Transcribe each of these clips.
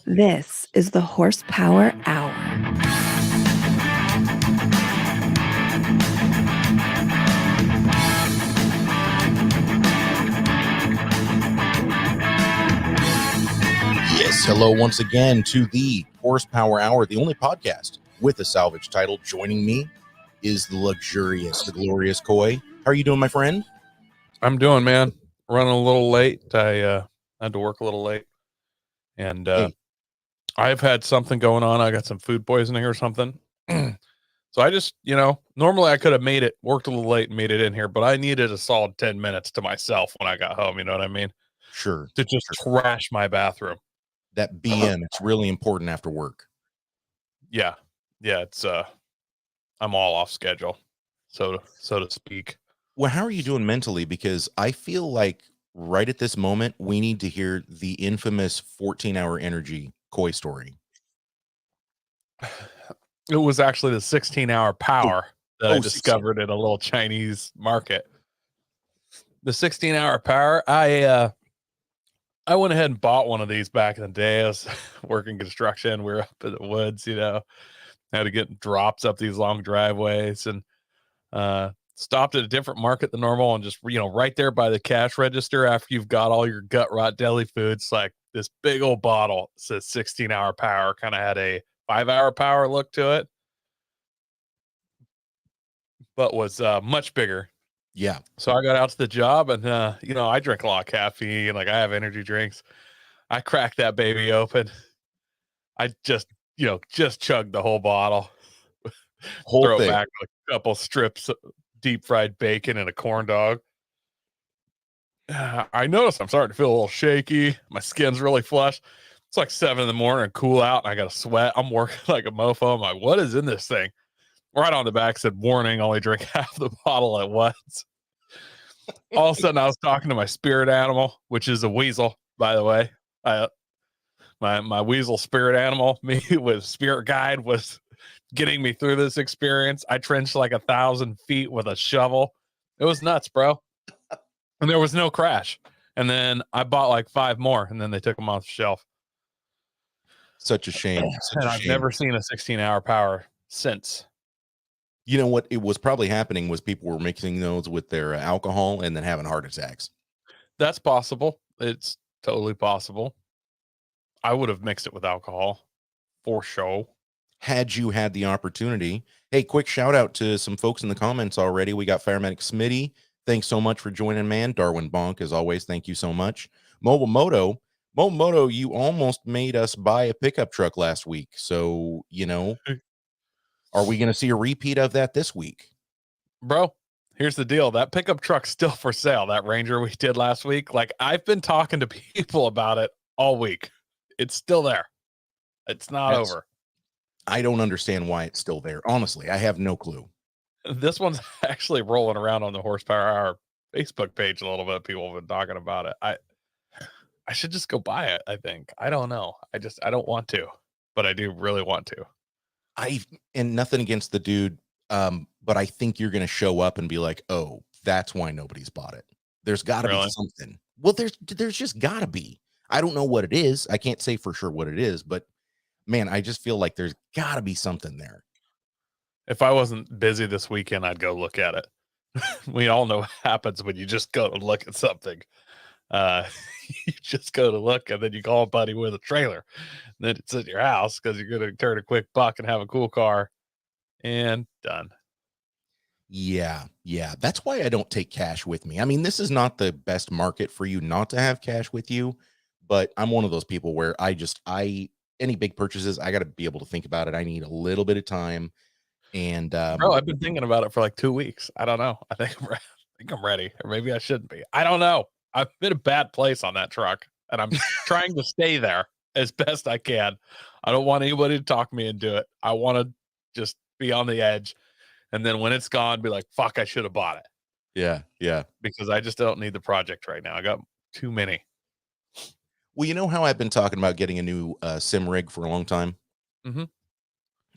This is the Horsepower Hour. Yes, hello once again to the Horsepower Hour, the only podcast with a salvage title. Joining me is the luxurious, the glorious Coy. How are you doing, my friend? I'm doing, man. Running a little late. I had to work a little late, and I've had something going on. I got some food poisoning or something. So I just, normally I could have worked a little late and made it in here, but I needed a solid 10 minutes to myself when I got home. You know what I mean? Sure. To just trash my bathroom. That BM, it's really important after work. Yeah. It's I'm all off schedule, so to speak. Well, how are you doing mentally? Because I feel like right at this moment, we need to hear the infamous 14-hour energy Coy story. It was actually the 16-hour power that I discovered 16. at a little Chinese market. The 16-hour power, I went ahead and bought one of these back in the day. I was working construction. We were up in the woods, had to get drops up these long driveways, and stopped at a different market than normal, and just, right there by the cash register after you've got all your gut rot deli foods, like this big old bottle says 16-hour power, kind of had a 5-hour power look to it, but was much bigger. Yeah. So I got out to the job, and I drink a lot of caffeine, like I have energy drinks. I cracked that baby open. I just chugged the whole bottle. Throw thing. it back with a couple strips of deep fried bacon and a corn dog. I noticed I'm starting to feel a little shaky. My skin's really flush. It's like 7 a.m. and cool out, and I got a sweat. I'm working like a mofo. I'm like, what is in this thing? Right on the back said, warning, only drink half the bottle at once. All of a sudden, I was talking to my spirit animal, which is a weasel, by the way. My weasel spirit animal, me with spirit guide, was getting me through this experience. I trenched like 1,000 feet with a shovel. It was nuts, bro. And there was no crash. And then I bought like 5 more, and then they took them off the shelf. Such a shame. I've never seen a 16-hour power since. You know what? It was probably happening was people were mixing those with their alcohol and then having heart attacks. That's possible. It's totally possible. I would have mixed it with alcohol for sure. Had you had the opportunity. Hey, quick shout out to some folks in the comments already. We got Firemedic Smitty. Thanks so much for joining, man. Darwin Bonk, as always, thank you so much. Mobile Moto, you almost made us buy a pickup truck last week. So, are we going to see a repeat of that this week? Bro, here's the deal. That pickup truck's still for sale. That Ranger we did last week. Like, I've been talking to people about it all week. It's still there. It's not over. I don't understand why it's still there. Honestly, I have no clue. This one's actually rolling around on the Horsepower Hour Facebook page a little bit. People have been talking about it. I should just go buy it, I think. I don't know. I don't want to, but I do really want to. And nothing against the dude, but I think you're going to show up and be like, oh, that's why nobody's bought it. There's got to be something. Well, there's just got to be. I don't know what it is. I can't say for sure what it is, but man, I just feel like there's got to be something there. If I wasn't busy this weekend, I'd go look at it. We all know what happens when you just go to look at something. You just go to look, and then you call a buddy with a trailer. And then it's at your house because you're going to turn a quick buck and have a cool car, and done. Yeah. That's why I don't take cash with me. I mean, this is not the best market for you not to have cash with you, but I'm one of those people where any big purchases, I got to be able to think about it. I need a little bit of time. And bro, I've been thinking about it for like 2 weeks. I don't know. I think I'm ready, or maybe I shouldn't be. I don't know. I've been a bad place on that truck, and I'm trying to stay there as best I can. I don't want anybody to talk me into it. I want to just be on the edge, and then when it's gone, be like, fuck, I should have bought it. Yeah. Because I just don't need the project right now. I got too many. Well, you know how I've been talking about getting a new sim rig for a long time? Mm-hmm.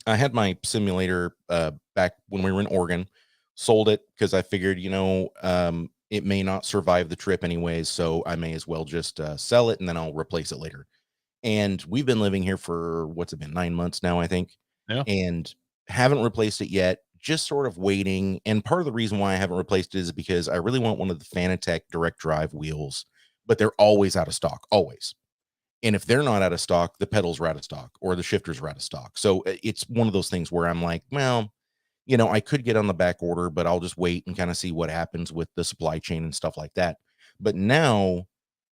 I had my simulator back when we were in Oregon, sold it because I figured, it may not survive the trip anyways, so I may as well just sell it and then I'll replace it later. And we've been living here for what's it been, 9 months now, I think. Yeah. And haven't replaced it yet. Just sort of waiting. And part of the reason why I haven't replaced it is because I really want one of the Fanatec direct drive wheels, but they're always out of stock, always. And if they're not out of stock, the pedals are out of stock or the shifters are out of stock. So it's one of those things where I'm like, well, I could get on the back order, but I'll just wait and kind of see what happens with the supply chain and stuff like that. But now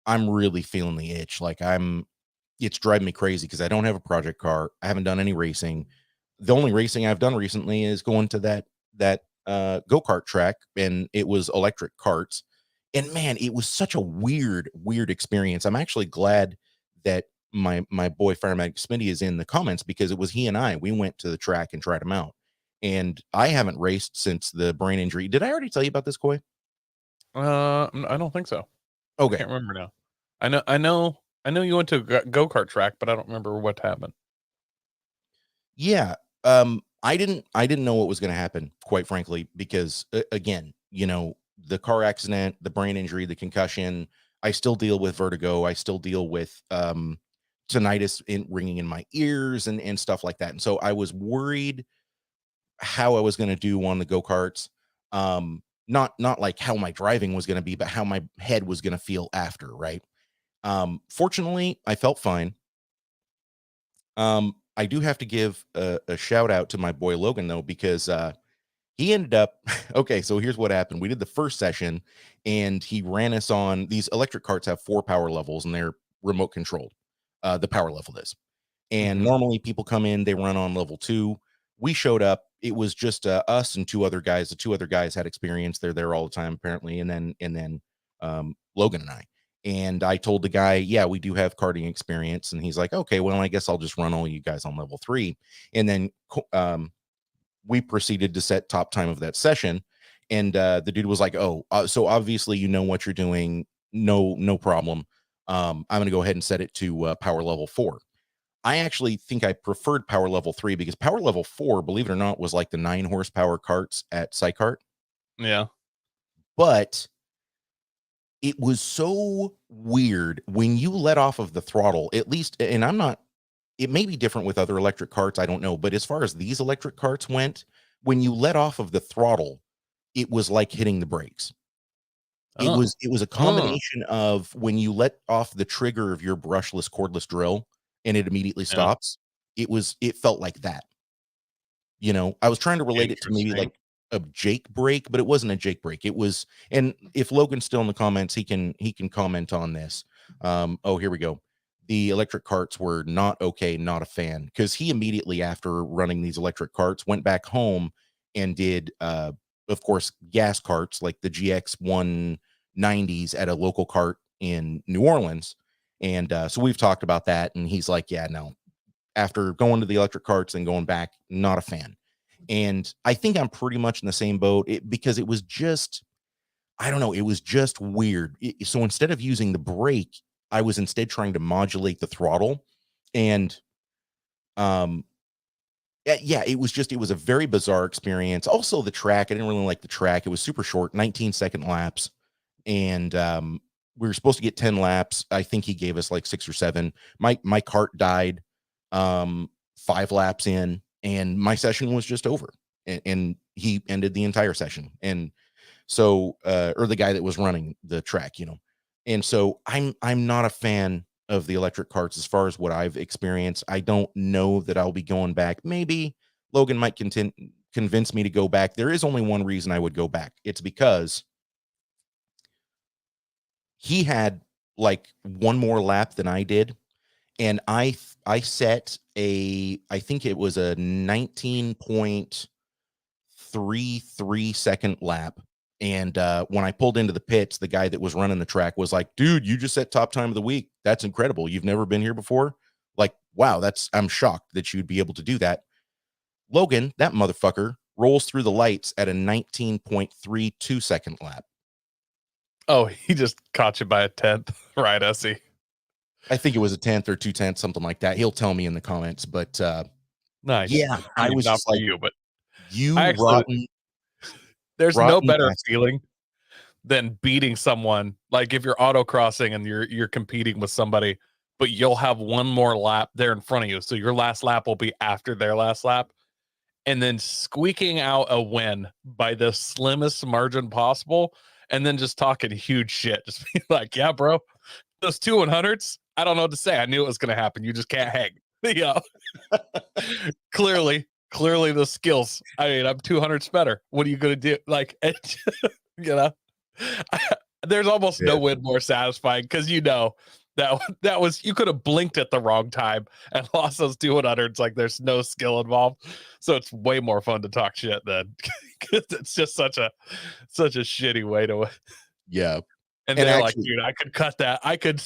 I'm really feeling the itch. Like it's driving me crazy because I don't have a project car. I haven't done any racing. The only racing I've done recently is going to that go-kart track, and it was electric carts. And man, it was such a weird experience. I'm actually glad that my boy Fireman Smitty is in the comments because it was he and we went to the track and tried him out. And I haven't raced since the brain injury. Did I already tell you about this, Coy? I don't think so. Okay. I can't remember now. I know you went to a go-kart track, but I don't remember what happened. Yeah. I didn't know what was going to happen, quite frankly, because again, the car accident, the brain injury, the concussion, I still deal with vertigo. I still deal with tinnitus ringing in my ears and stuff like that. And so I was worried how I was going to do on the go-karts. Not like how my driving was going to be, but how my head was going to feel after, right? Fortunately, I felt fine. I do have to give a shout out to my boy Logan though, because he ended up okay. So here's what happened. We did the first session, and he ran us on these electric carts have 4 power levels, and they're remote controlled. The power level is, and normally people come in, they run on level 2. We showed up. It was just us and 2 other guys. The 2 other guys had experience. They're there all the time apparently, and then Logan and I. And I told the guy, yeah, we do have karting experience. And he's like, okay, well, I guess I'll just run all you guys on level 3. And then we proceeded to set top time of that session. And the dude was like, oh, so obviously you know what you're doing. No problem. I'm going to go ahead and set it to power level 4. I actually think I preferred power level 3 because power level 4, believe it or not, was like the 9 horsepower carts at Psychart. Yeah. But it was so weird when you let off of the throttle, at least, and it may be different with other electric carts, I don't know, but as far as these electric carts went, when you let off of the throttle, it was like hitting the brakes. It was a combination of when you let off the trigger of your brushless cordless drill and it immediately stops. It felt like that. I was trying to relate it to maybe like a Jake brake, but it wasn't a Jake brake. It was, and if Logan's still in the comments, he can comment on this. Here we go. The electric carts were not okay, not a fan, because he immediately after running these electric carts went back home and did of course gas carts like the GX 190s at a local cart in New Orleans. And so we've talked about that, and he's like, yeah, no, after going to the electric carts and going back, not a fan. And I think I'm pretty much in the same boat because it was just, I don't know, it was just weird. So instead of using the brake, I was instead trying to modulate the throttle. And yeah, it was a very bizarre experience. Also, the track, I didn't really like the track. It was super short, 19-second laps. And we were supposed to get 10 laps. I think he gave us like 6 or 7. My cart died 5 laps in, and my session was just over, and he ended the entire session. And so or the guy that was running the track, and so I'm not a fan of the electric carts as far as what I've experienced. I don't know that I'll be going back. Maybe Logan might convince me to go back. There is only one reason I would go back. It's because he had like one more lap than I did, and I set I think it was a 19.33 second lap. And when I pulled into the pits, the guy that was running the track was like, dude, you just set top time of the week. That's incredible. You've never been here before? Like, wow, I'm shocked that you'd be able to do that. Logan, that motherfucker, rolls through the lights at a 19.32 second lap. Oh, he just caught you by a 10th, right, Essie? I think it was a 10th or 2/10, something like that. He'll tell me in the comments, but nice. yeah, I was not just for like, you, but you actually, rotten. There's no better bastard. feeling than beating someone. Like if you're autocrossing and you're competing with somebody but you'll have one more lap there in front of you. So your last lap will be after their last lap. And then squeaking out a win by the slimmest margin possible. And then just talking huge shit. Just be like, yeah, bro, those 2 100s, I don't know what to say. I knew it was going to happen. You just can't hang. Yeah. clearly the skills. I mean, I'm 200s better. What are you going to do? Like, you know, there's almost no win more satisfying because that was you could have blinked at the wrong time and lost those 2 100s. Like, there's no skill involved, so it's way more fun to talk shit than because it's just such a shitty way to. Yeah. And they're like, dude, I could cut that. It's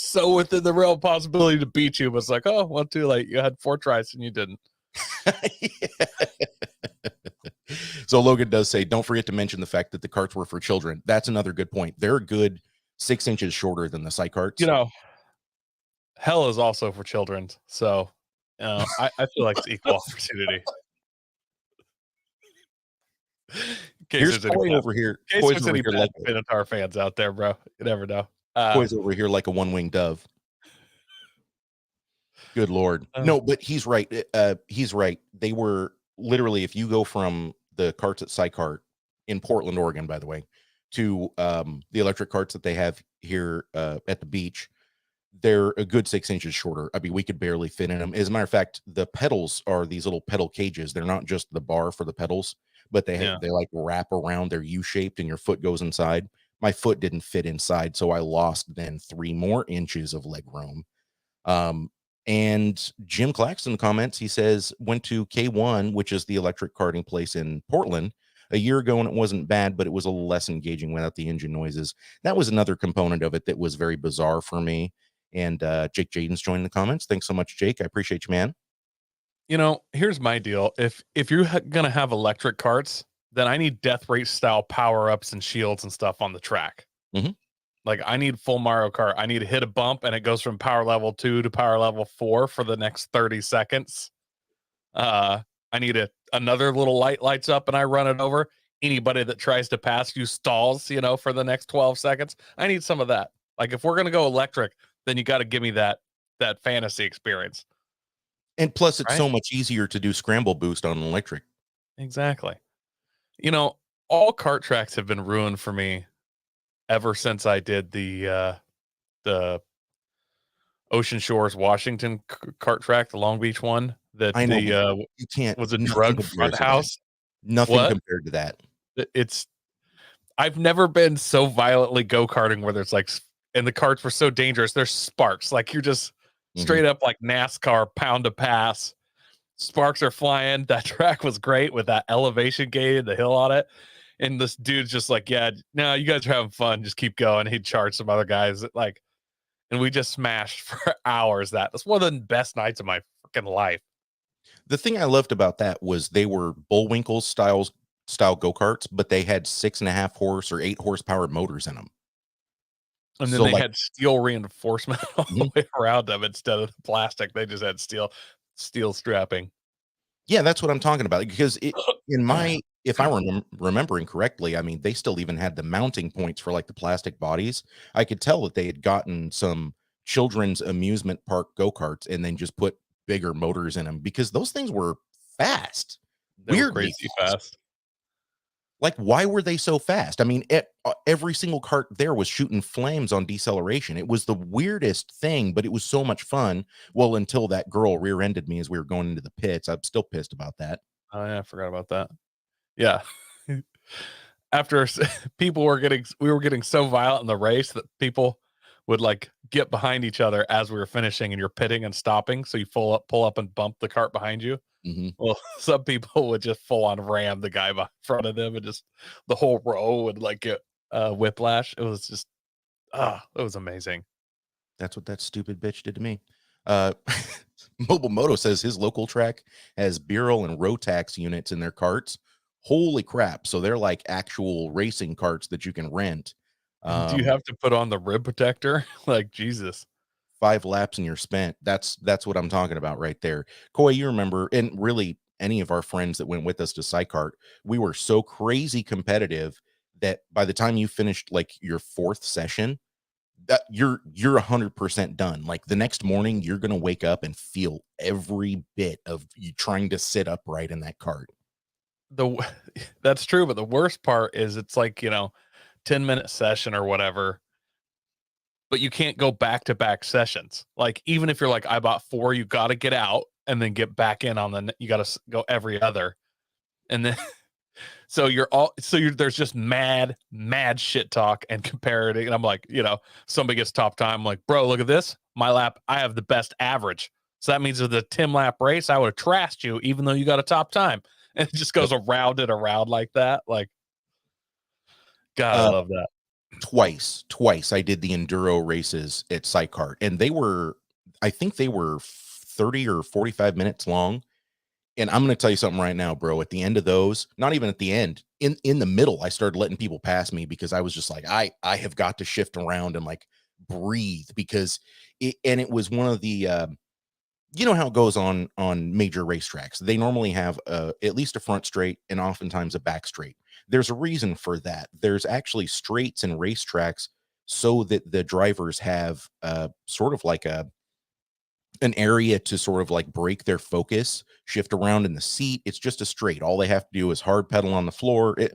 so within the realm of possibility to beat you. But it's like, oh, well, too late. You had 4 tries and you didn't. So Logan does say, don't forget to mention the fact that the carts were for children. That's another good point. They're a good 6 inches shorter than the side carts. You know, hell is also for children. So, I feel like it's equal opportunity. Here's Coy over here. Coy's over here like Minotaur fans out there, bro. You never know. Coy's over here like a one-winged dove. Good Lord. No, but he's right. He's right. They were literally, if you go from the carts at Sycart in Portland, Oregon, by the way, to the electric carts that they have here at the beach, they're a good 6 inches shorter. I mean, we could barely fit in them. As a matter of fact, the pedals are these little pedal cages. They're not just the bar for the pedals, but they like wrap around. They're U-shaped and your foot goes inside. My foot didn't fit inside, so I lost then 3 more inches of leg room. And Jim Claxton in the comments, he says, went to K1, which is the electric karting place in Portland, a year ago, and it wasn't bad, but it was a little less engaging without the engine noises. That was another component of it that was very bizarre for me. And Jake Jaden's joined the comments. Thanks so much, Jake. I appreciate you, man. You know, here's my deal. If you're gonna have electric carts, then I need death race style power-ups and shields and stuff on the track. Mm-hmm. Like, I need full Mario Kart. I need to hit a bump and it goes from power level 2 to power level 4 for the next 30 seconds. I need another little light lights up and I run it over. Anybody that tries to pass you stalls, you know, for the next 12 seconds. I need some of that. Like, if we're going to go electric, then you got to give me that fantasy experience. And plus, it's so much easier to do scramble boost on an electric. Exactly. You know, all kart tracks have been ruined for me ever since I did the Ocean Shores, Washington kart track, the Long Beach one. That I know you can't was a drug front house. Nothing compared to that. I've never been so violently go-karting where there's like, and the carts were so dangerous. There's sparks. Like, you're just straight up like NASCAR pound to pass. Sparks are flying. That track was great with that elevation gate and the hill on it. And this dude's just like, yeah, no, you guys are having fun. Just keep going. He'd charge some other guys. Like, and we just smashed for hours. That's one of the best nights of my freaking life. The thing I loved about that was they were Bullwinkle style go-karts, but they had 6.5 horse or 8 horsepower motors in them. And then they had steel reinforcement all the way around them instead of the plastic. They just had steel strapping. Yeah, that's what I'm talking about. Because if I'm remembering correctly, I mean, they still even had the mounting points for like the plastic bodies. I could tell that they had gotten some children's amusement park go-karts and then just put bigger motors in them because those things were fast. They were crazy fast. Like, why were they so fast? I mean, every single cart there was shooting flames on deceleration. It was the weirdest thing, but it was so much fun. Well, until that girl rear-ended me as we were going into the pits. I'm still pissed about that. Oh, yeah, I forgot about that. Yeah. After we were getting so violent in the race that people would like get behind each other as we were finishing and you're pitting and stopping. So you pull up and bump the cart behind you. Mm-hmm. Well, some people would just full on ram the guy in front of them and just the whole row would like get whiplash. It was just, it was amazing. That's what that stupid bitch did to me. Mobile Moto says his local track has Bureau and Rotax units in their carts. Holy crap. So they're like actual racing carts that you can rent. Do you have to put on the rib protector? Like, Jesus. 5 laps and you're spent. That's what I'm talking about right there. Coy, you remember, and really any of our friends that went with us to Sycart, we were so crazy competitive that by the time you finished like your 4th session, you're 100% done. Like the next morning, you're gonna wake up and feel every bit of you trying to sit upright in that cart. That's true, but the worst part is it's like, 10-minute session or whatever, but you can't go back to back sessions. Like even if you're like, I bought 4, you got to get out and then get back in on you got to go every other. And then there's just mad shit talk and comparative. And I'm like, somebody gets top time. I'm like, bro, look at this. My lap, I have the best average. So that means with the 10 lap race, I would have trashed you even though you got a top time. And it just goes around and around like that. Like, God, I love that. Twice I did the enduro races at Cycart, and I think they were 30 or 45 minutes long. And I'm going to tell you something right now, bro. At the end of those, not even at the end, in the middle, I started letting people pass me because I was just like, I have got to shift around and like breathe, because it was one of the you know how it goes on major racetracks. They normally have at least a front straight and oftentimes a back straight. There's a reason for that. There's actually straights and racetracks so that the drivers have sort of like an area to sort of like break their focus, shift around in the seat. It's just a straight. All they have to do is hard pedal on the floor, as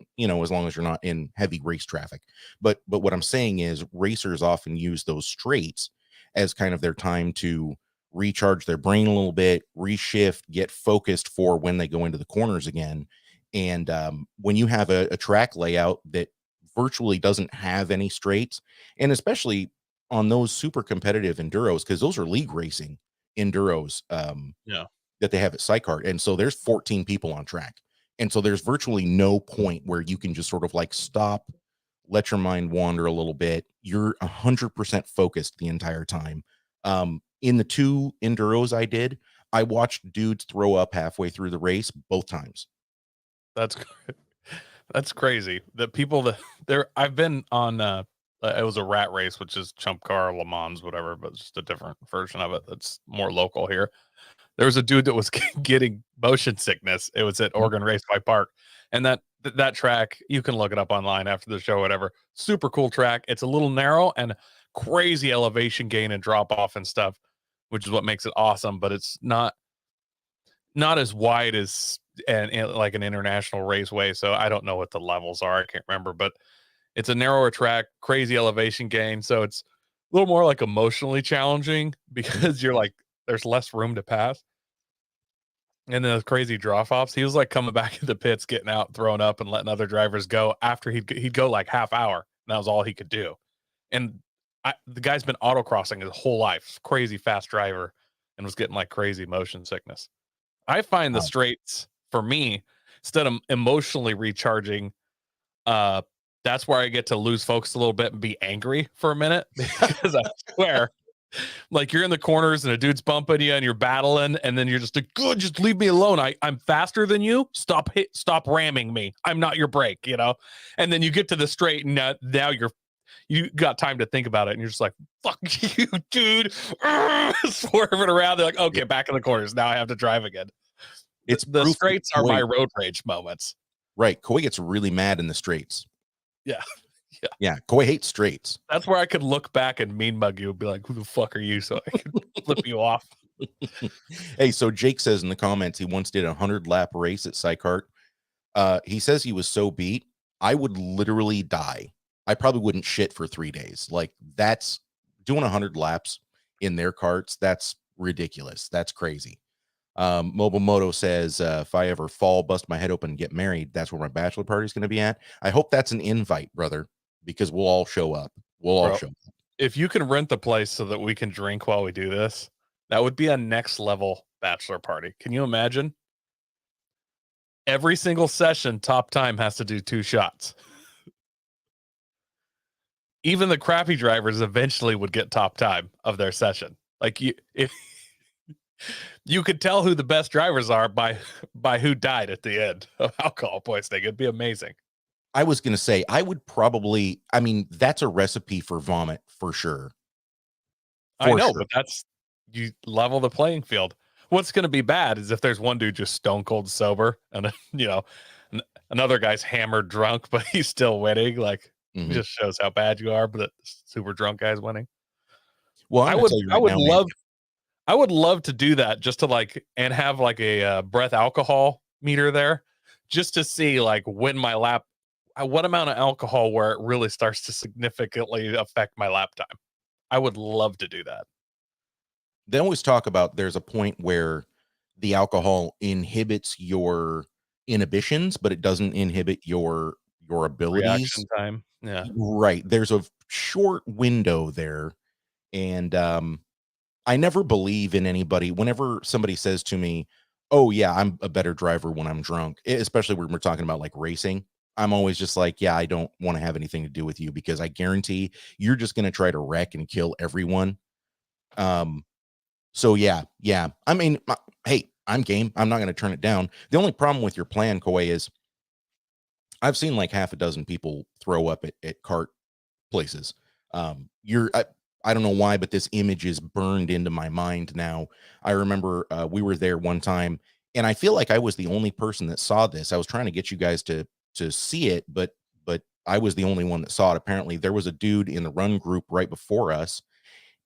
long as you're not in heavy race traffic. But what I'm saying is racers often use those straights as kind of their time to recharge their brain a little bit, reshift, get focused for when they go into the corners again. And when you have a track layout that virtually doesn't have any straights, and especially on those super competitive enduros, because those are league racing enduros that they have at Cycart. And so there's 14 people on track. And so there's virtually no point where you can just sort of like stop, let your mind wander a little bit. You're 100% focused the entire time. In the 2 enduros I did, I watched dudes throw up halfway through the race both times. That's crazy. The people I've been on, it was a rat race, which is Chump Car, Le Mans, whatever, but it's just a different version of it that's more local here. There was a dude that was getting motion sickness. It was at Oregon Raceway Park. And that track, you can look it up online after the show, whatever. Super cool track. It's a little narrow and crazy elevation gain and drop off and stuff, which is what makes it awesome. But it's not as wide as and like an international raceway. So I don't know what the levels are. I can't remember, but it's a narrower track, crazy elevation gain. So it's a little more like emotionally challenging because you're like, there's less room to pass. And then the crazy drop offs. He was like coming back in the pits, getting out, throwing up, and letting other drivers go after he'd go like half hour. And that was all he could do. And the guy's been autocrossing his whole life. Crazy fast driver, and was getting like crazy motion sickness. I find the straights for me, instead of emotionally recharging, that's where I get to lose focus a little bit and be angry for a minute, because I swear, like you're in the corners and a dude's bumping you and you're battling, and then you're just like, good, just leave me alone. I'm faster than you. Stop ramming me. I'm not your brake, And then you get to the straight, and now you got time to think about it, and you're just like, fuck you, dude. Swerving around. They're like, okay, back in the corners. Now I have to drive again. It's the straights are my road rage moments. Right. Coy gets really mad in the straights. Yeah. Coy hates straights. That's where I could look back and mean mug you and be like, who the fuck are you? So I could flip you off. Hey, so Jake says in the comments he once did a 100-lap race at Cycart. He says he was so beat, I would literally die. I probably wouldn't shit for 3 days. Like, that's doing 100 laps in their carts. That's ridiculous. That's crazy. Mobile Moto says, if I ever fall, bust my head open, and get married, that's where my bachelor party is going to be at. I hope that's an invite, brother, because we'll all show up. All show up. If you can rent the place so that we can drink while we do this, that would be a next level bachelor party. Can you imagine? Every single session, top time has to do 2 shots. Even the crappy drivers eventually would get top time of their session. Like you could tell who the best drivers are by who died at the end of alcohol poisoning. It'd be amazing. I was going to say, I would probably, that's a recipe for vomit for sure. I know, but you level the playing field. What's going to be bad is if there's one dude just stone cold sober and, another guy's hammered drunk, but he's still winning. Like, It just shows how bad you are, but the super drunk guy's winning. Well, I'm gonna tell you right now, man. I would love to do that just to like and have like a breath alcohol meter there, just to see like when my lap, what amount of alcohol where it really starts to significantly affect my lap time. I would love to do that. They always talk about there's a point where the alcohol inhibits your inhibitions, but it doesn't inhibit your abilities. Reaction time. Yeah. Right. There's a short window there. And I never believe in anybody. Whenever somebody says to me, "Oh yeah, I'm a better driver when I'm drunk," especially when we're talking about like racing, I'm always just like, "Yeah, I don't want to have anything to do with you because I guarantee you're just going to try to wreck and kill everyone." So yeah. I mean, hey, I'm game. I'm not going to turn it down. The only problem with your plan, Kawhi, is I've seen like half a dozen people throw up at cart places. I don't know why, but this image is burned into my mind now. I remember we were there one time, and I feel like I was the only person that saw this. I was trying to get you guys to see it, but I was the only one that saw it. Apparently, there was a dude in the run group right before us,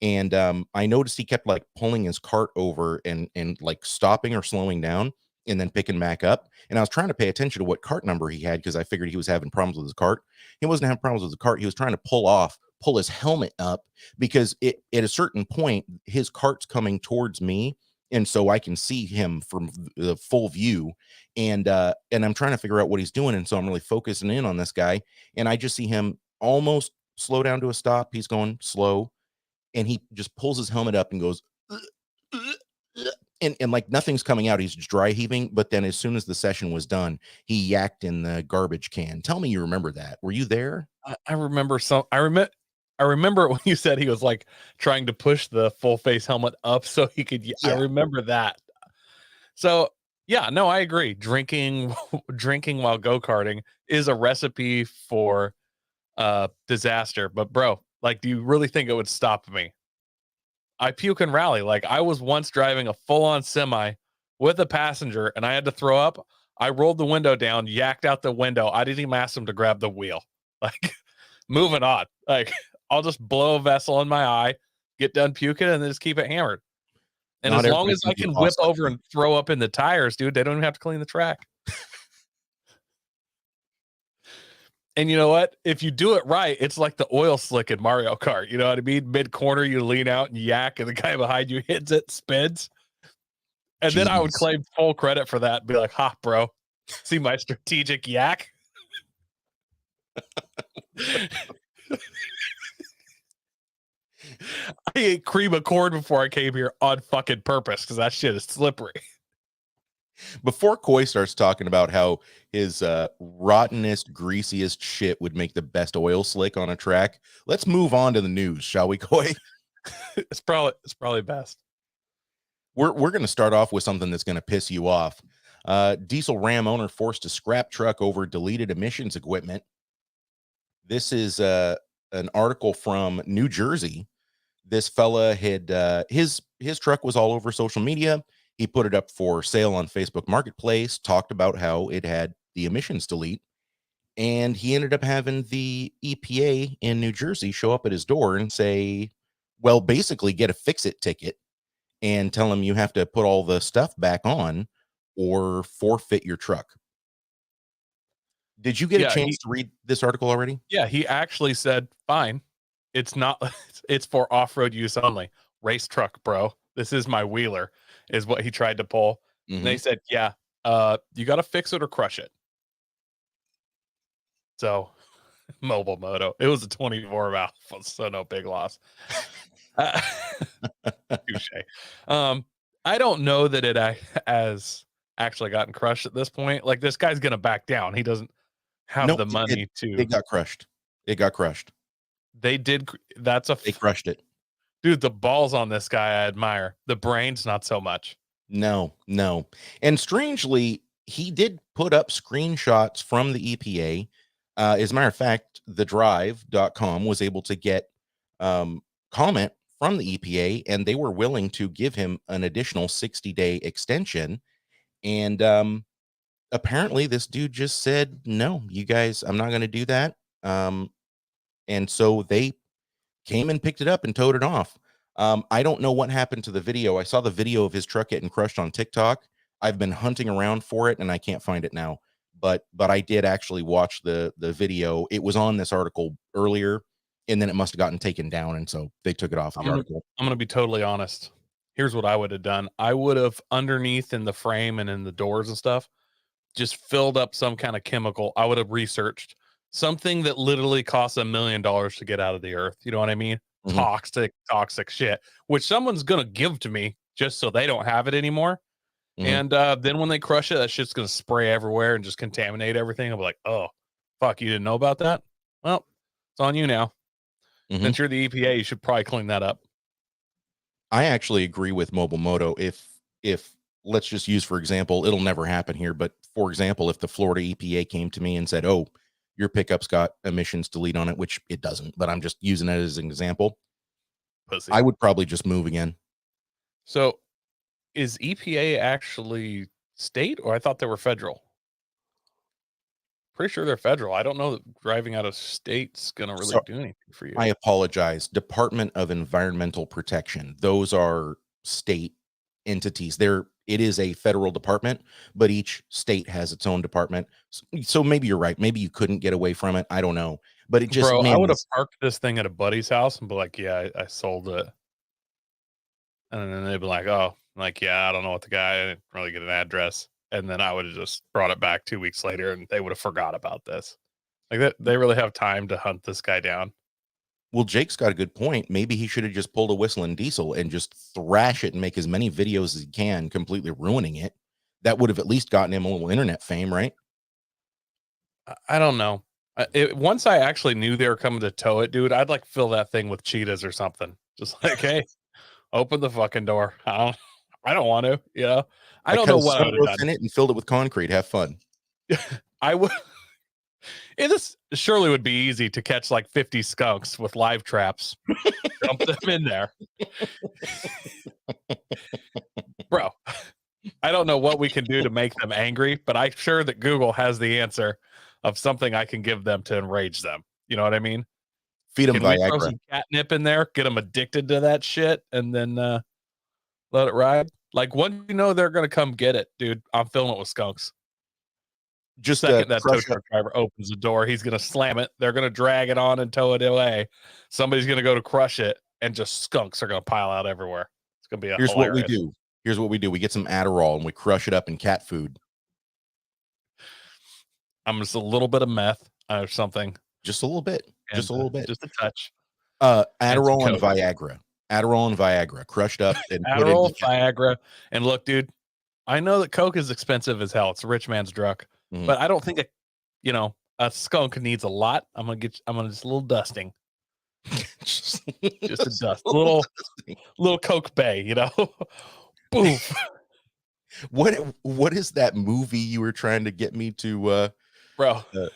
and I noticed he kept like pulling his cart over and like stopping or slowing down and then picking back up. And I was trying to pay attention to what cart number he had because I figured he was having problems with his cart. He wasn't having problems with the cart. He was trying to pull his helmet up because at a certain point his cart's coming towards me, and so I can see him from the full view. And I'm trying to figure out what he's doing, and so I'm really focusing in on this guy, and I just see him almost slow down to a stop. He's going slow, and he just pulls his helmet up and goes and like nothing's coming out. He's just dry heaving. But then as soon as the session was done, he yacked in the garbage can. Tell me you remember that. Were you there? I remember I remember when you said he was like trying to push the full face helmet up so he could. I remember that. So yeah, no, I agree. Drinking while go-karting is a recipe for disaster. But bro, like, do you really think it would stop me? I puke and rally. Like, I was once driving a full-on semi with a passenger and I had to throw up. I rolled the window down, yacked out the window. I didn't even ask him to grab the wheel. Like, moving on. Like, I'll just blow a vessel in my eye, get done puking, and then just keep it hammered. And Not as long everybody as can I be can a whip boss like over you. and throw up in the tires, dude, they don't even have to clean the track. And you know what? If you do it right, it's like the oil slick in Mario Kart. You know what I mean? Mid corner, you lean out and yak, and the guy behind you hits it, spins. And then I would Jeez. claim full credit for that and be like, ha, bro, see my strategic yak? I ate cream of corn before I came here on fucking purpose because that shit is slippery. Before Coy starts talking about how his rottenest, greasiest shit would make the best oil slick on a track, let's move on to the news, shall we, Coy? It's probably best. We're going to start off with something that's going to piss you off. Diesel Ram owner forced to scrap truck over deleted emissions equipment. This is an article from New Jersey. This fella had his truck was all over social media. He put it up for sale on Facebook Marketplace, talked about how it had the emissions delete, and he ended up having the EPA in New Jersey show up at his door and say, well, basically get a fix-it ticket and tell him you have to put all the stuff back on or forfeit your truck. Did you get a chance to read this article already? Yeah, he actually said, fine. It's not, it's for off-road use only. Race truck, bro. This is my wheeler, is what he tried to pull. And they said, yeah, you got to fix it or crush it. So, mobile moto. It was a 24 valve, so no big loss. Touche. I don't know that it has actually gotten crushed at this point. Like, this guy's going to back down. He doesn't have the money to. It got crushed. It got crushed. They did. They crushed it. Dude, the balls on this guy, I admire. The brains, not so much. No. And strangely, he did put up screenshots from the EPA. As a matter of fact, thedrive.com was able to get comment from the EPA, and they were willing to give him an additional 60-day extension. And apparently this dude just said, no, you guys, I'm not going to do that. And so they came and picked it up and towed it off. I don't know what happened to the video. I saw the video of his truck getting crushed on TikTok. I've been hunting around for it and I can't find it now. But I did actually watch the video. It was on this article earlier, and then it must have gotten taken down, and so they took it off the article. I'm gonna be totally honest. Here's what I would have done. I would have underneath in the frame and in the doors and stuff, just filled up some kind of chemical. I would have researched something that literally costs $1 million to get out of the earth. You know what I mean? Mhm. Toxic shit, which someone's gonna give to me just so they don't have it anymore. Mhm. And then when they crush it, that shit's gonna spray everywhere and just contaminate everything. I'll be like, oh, fuck, you didn't know about that? Well, it's on you now. Mhm. Since you're the EPA, you should probably clean that up. I actually agree with Mobile Moto. If let's just use for example, it'll never happen here, but for example, if the Florida EPA came to me and said, "Oh, your pickup's got emissions delete on it," which it doesn't, but I'm just using it as an example, Pussy. I would probably just move again. So is EPA actually state, or I thought they were federal? Pretty sure they're federal. I don't know that driving out of state's gonna really So do anything for you. I apologize. Department of Environmental Protection. Those are state entities. It is a federal department, but each state has its own department. So maybe you're right. Maybe you couldn't get away from it. I don't know. But it just, Bro, I man, would have parked this thing at a buddy's house and be like, yeah, I sold it. And then they'd be like, oh, like, yeah, I don't know what the guy, I didn't really get an address. And then I would have just brought it back 2 weeks later and they would have forgot about this. Like that, they really have time to hunt this guy down. well, Jake's got a good point. Maybe he should have just pulled a whistle and diesel and just thrash it and make as many videos as he can, completely ruining it. That would have at least gotten him a little internet fame, right? I don't know. Once I actually knew they were coming to tow it, dude, I'd like fill that thing with cheetahs or something. Just like, hey, open the fucking door. I don't want to, you know. I I don't cut know a what I would have sunroof done. in it and filled it with concrete. Have fun. I would. This surely would be easy to catch like 50 skunks with live traps. Dump them in there, bro. I don't know what we can do to make them angry, but I'm sure that Google has the answer of something I can give them to enrage them. You know what I mean? Feed them Can we throw Viagra. some catnip in there, get them addicted to that shit, and then let it ride? Like, once you know they're gonna come get it, dude, I'm filling it with skunks. Just Second that tow crush truck driver opens the door, he's gonna slam it. They're gonna drag it on and tow it away. Somebody's gonna go to crush it, and just skunks are gonna pile out everywhere. It's gonna be Here's what we hilarious. do. Here's what we do. We get some Adderall and we crush it up in cat food. I'm just a little bit of meth or something, Just a little bit. and Just a little bit. just a touch. And some Adderall and coke. Viagra. Adderall and Viagra crushed up and put Adderall, into cat. Viagra, and look, dude, I know that coke is expensive as hell. It's a rich man's drug, Mhm. but I don't think a skunk needs a lot. I'm gonna just a little dusting, just a dust, little coke bay, Boof. What is that movie you were trying to get me to Bro. uh,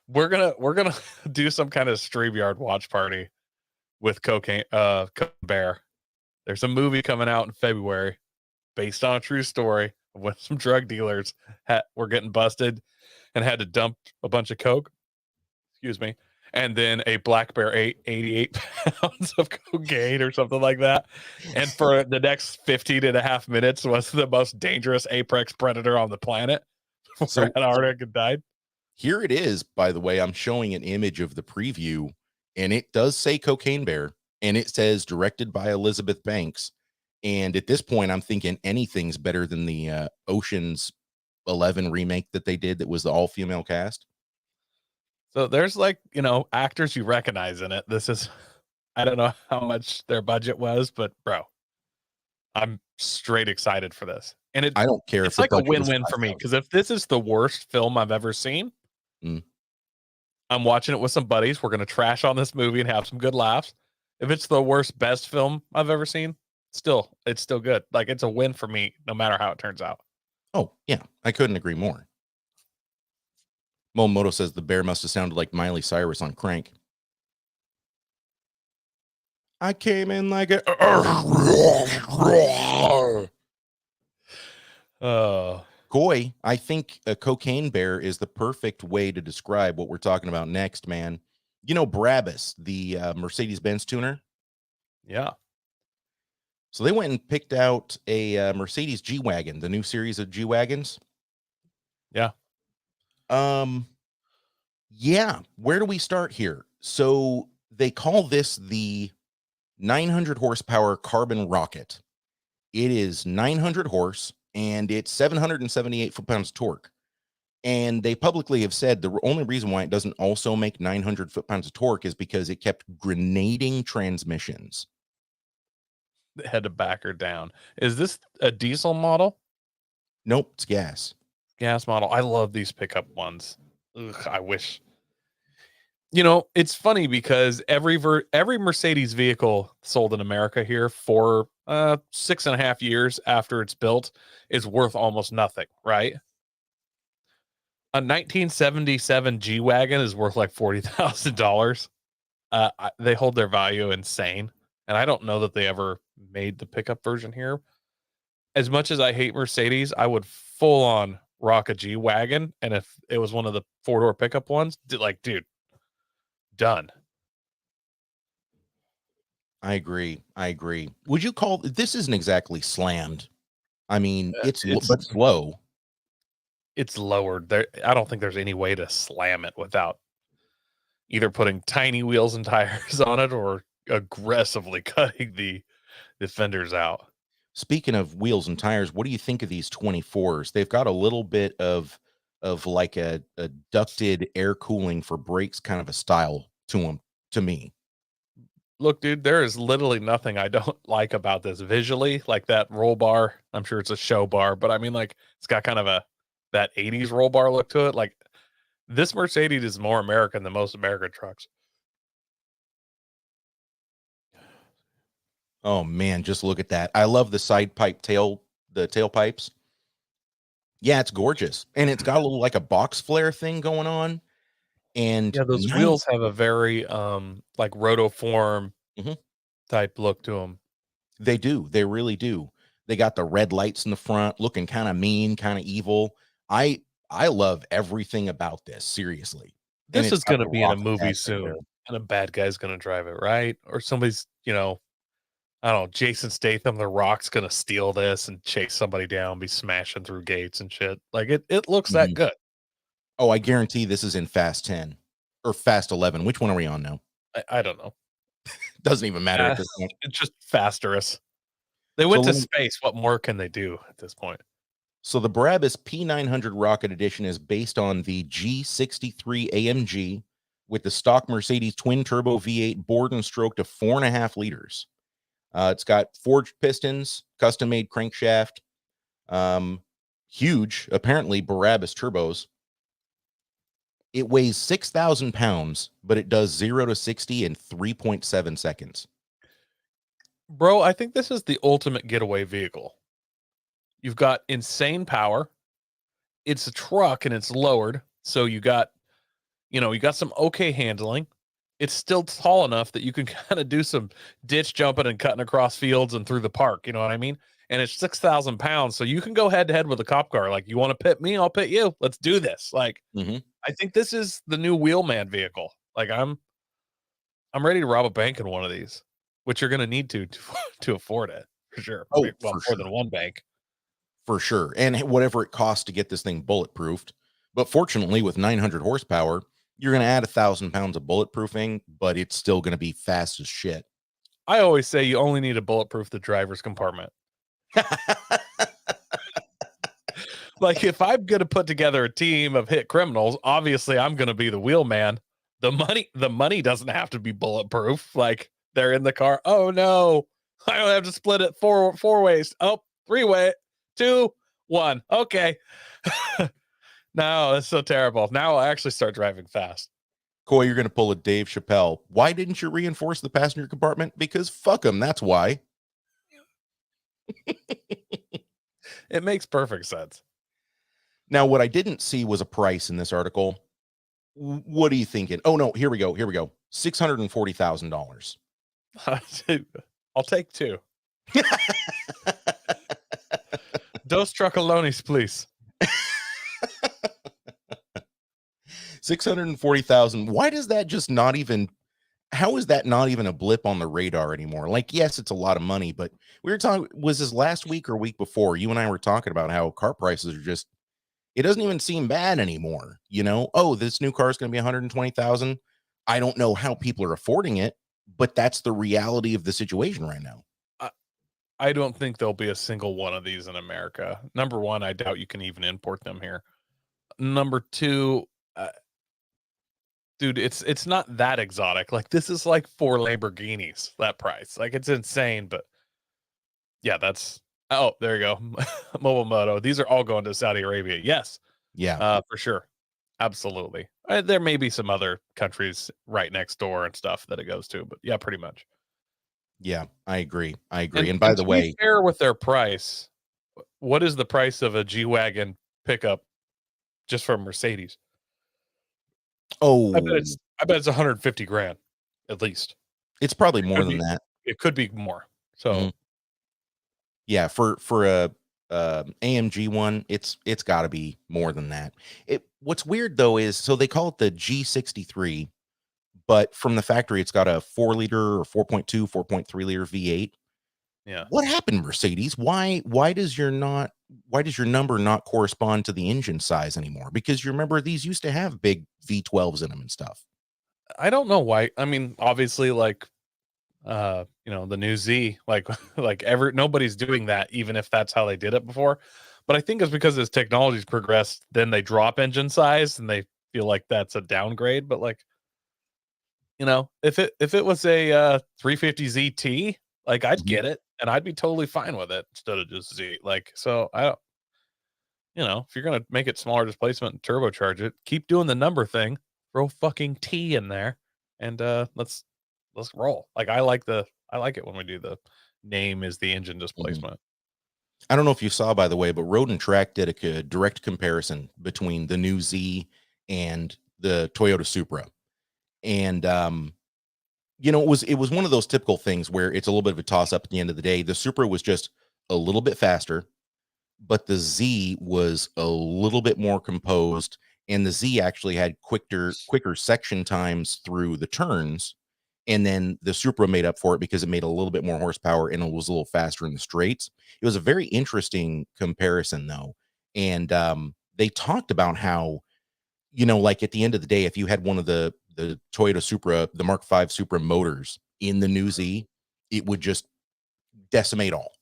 We're gonna do some kind of StreamYard watch party with cocaine Coke Bear. There's a movie coming out in February based on a true story of when some drug dealers were getting busted and had to dump a bunch of coke. Excuse me. And then a black bear ate 88 pounds of cocaine or something like that. And for the next 15 and a half minutes was the most dangerous apex predator on the planet. So Antarctica died. here it is, by the way. I'm showing an image of the preview, and it does say Cocaine Bear, and it says directed by Elizabeth Banks. And at this point, I'm thinking anything's better than the Ocean's 11 remake that they did that was the all-female cast. So there's actors you recognize in it. This is, I don't know how much their budget was, but bro, I'm straight excited for this. And I don't care if it's the like a budget was win-win for me, 5,000. because if this is the worst film I've ever seen, I'm watching it with some buddies. We're going to trash on this movie and have some good laughs. If it's the worst, best film I've ever seen, it's still good. Like, it's a win for me, no matter how it turns out. Oh, yeah. I couldn't agree more. Momoto says the bear must have sounded like Miley Cyrus on Crank. I came in like a... Coy, I think a Cocaine Bear is the perfect way to describe what we're talking about next, man. You know Brabus, the Mercedes-Benz tuner? Yeah. So they went and picked out a Mercedes G Wagon, the new series of G Wagons. Yeah. Yeah, where do we start here? So they call this the 900 horsepower carbon rocket. It is 900 horse and it's 778 foot-pounds of torque. And they publicly have said the only reason why it doesn't also make 900 foot-pounds of torque is because it kept grenading transmissions. Had to back her down. Is this a diesel model? Nope, it's gas. Gas model. I love these pickup ones. Ugh, I wish. You know, it's funny because every Mercedes vehicle sold in America here for 6.5 years after it's built is worth almost nothing, right? A 1977 G Wagon is worth like $40,000. They hold their value insane, and I don't know that they ever made the pickup version here. As much as I hate Mercedes, I would full on rock a G Wagon, and if it was one of the 4-door pickup ones, dude, done. I agree. Would you call this isn't exactly slammed? I mean, it's but slow. It's lowered there. I don't think there's any way to slam it without either putting tiny wheels and tires on it or aggressively cutting the fenders out. Speaking of wheels and tires, what do you think of these 24s? They've got a little bit of like a ducted air cooling for brakes kind of a style to them, to me. Look, dude, there is literally nothing I don't like about this visually. Like that roll bar, I'm sure it's a show bar, but I mean, like, it's got kind of that 80s roll bar look to it. Like, this Mercedes is more American than most American trucks. Oh man, just look at that. I love the side pipe the tailpipes. Yeah, it's gorgeous. And it's got a little like a box flare thing going on. And Yeah, those wheels have a very like rotoform type look to them. They do. They really do. They got the red lights in the front, looking kind of mean, kind of evil. I love everything about this, seriously. This is going to be in a movie soon, and a bad guy's going to drive it, right? Or somebody's, I don't know, Jason Statham, The Rock's going to steal this and chase somebody down, be smashing through gates and shit. Like, it looks that good. Oh, I guarantee this is in Fast 10 or Fast 11. Which one are we on now? I don't know. Doesn't even matter at this point. It's just fasterous. They went to space. What more can they do at this point? So the Brabus P900 Rocket Edition is based on the G63 AMG with the stock Mercedes twin turbo V8 bored and stroked to 4.5 liters. It's got forged pistons, custom made crankshaft, huge, apparently Brabus turbos. It weighs 6,000 pounds, but it does 0 to 60 in 3.7 seconds. Bro, I think this is the ultimate getaway vehicle. You've got insane power. It's a truck and it's lowered. So you got some okay handling. It's still tall enough that you can kind of do some ditch jumping and cutting across fields and through the park. You know what I mean? And it's 6,000 pounds. So you can go head to head with a cop car. Like, you want to pit me? I'll pit you. Let's do this. Like, I think this is the new wheelman vehicle. Like, I'm ready to rob a bank in one of these, which you're going to need to afford it for sure. Oh, well, more than one bank. For sure. And whatever it costs to get this thing bulletproofed. But fortunately, with 900 horsepower, you're going to add 1,000 pounds of bulletproofing, but it's still going to be fast as shit. I always say you only need to bulletproof the driver's compartment. Like, if I'm going to put together a team of hit criminals, obviously I'm going to be the wheelman. The money doesn't have to be bulletproof. Like, they're in the car. Oh no, I don't have to split it four ways. Oh, 3-way, 2, 1. Okay. No, that's so terrible. Now I'll actually start driving fast. Coy, you're going to pull a Dave Chappelle. Why didn't you reinforce the passenger compartment? Because fuck them. That's why. It makes perfect sense. Now, what I didn't see was a price in this article. What are you thinking? Oh no, here we go. $640,000. I'll take 2. Dos truckalones, please. 640,000. Why does that just not even, how is that not even a blip on the radar anymore? Like, yes, it's a lot of money, but we were talking, was this last week or week before? You and I were talking about how car prices are just, it doesn't even seem bad anymore. You know, oh, this new car is going to be 120,000. I don't know how people are affording it, but that's the reality of the situation right now. I don't think there'll be a single one of these in America. Number one, I doubt you can even import them here. Number two, dude, it's not that exotic. Like, this is like 4 Lamborghinis, that price. Like, it's insane, but yeah, that's, oh, there you go. Mobile Moto. These are all going to Saudi Arabia. Yes. Yeah. For sure. Absolutely. There may be some other countries right next door and stuff that it goes to, but yeah, pretty much. Yeah, I agree. I agree. And by the to way, be fair with their price, what is the price of a G Wagon pickup just from Mercedes? oh, I bet it's 150 grand at least. it's probably more Could than be, that. it could be more. So Mhm. Yeah, for a AMG one, it's got to be more than that. What's weird though is, so they call it the G63, but from the factory it's got a 4 liter or 4.2, 4.3 liter V8. yeah. What happened, Mercedes? Why does your number not correspond to the engine size anymore? Because you remember these used to have big V12s in them and stuff. I don't know why. I mean, obviously, like the new Z, like nobody's doing that, even if that's how they did it before. But I think it's because as technology's progressed, then they drop engine size and they feel like that's a downgrade. But like, if it was a 350 ZT, like, I'd Mhm. get it and I'd be totally fine with it instead of just Z. Like, so I don't, if you're gonna make it smaller displacement and turbocharge it, keep doing the number thing, throw fucking T in there, and let's roll. Like, I like it when we do the name is the engine Mhm. displacement. I don't know if you saw, by the way, but Road and Track did a direct comparison between the new Z and the Toyota Supra. And it was one of those typical things where it's a little bit of a toss up at the end of the day. The Supra was just a little bit faster, but the Z was a little bit more composed, and the Z actually had quicker section times through the turns, and then the Supra made up for it because it made a little bit more horsepower and it was a little faster in the straights. It was a very interesting comparison though. And they talked about how, like at the end of the day, if you had one of the Toyota Supra, the Mark V Supra motors in the new Z, it would just decimate all.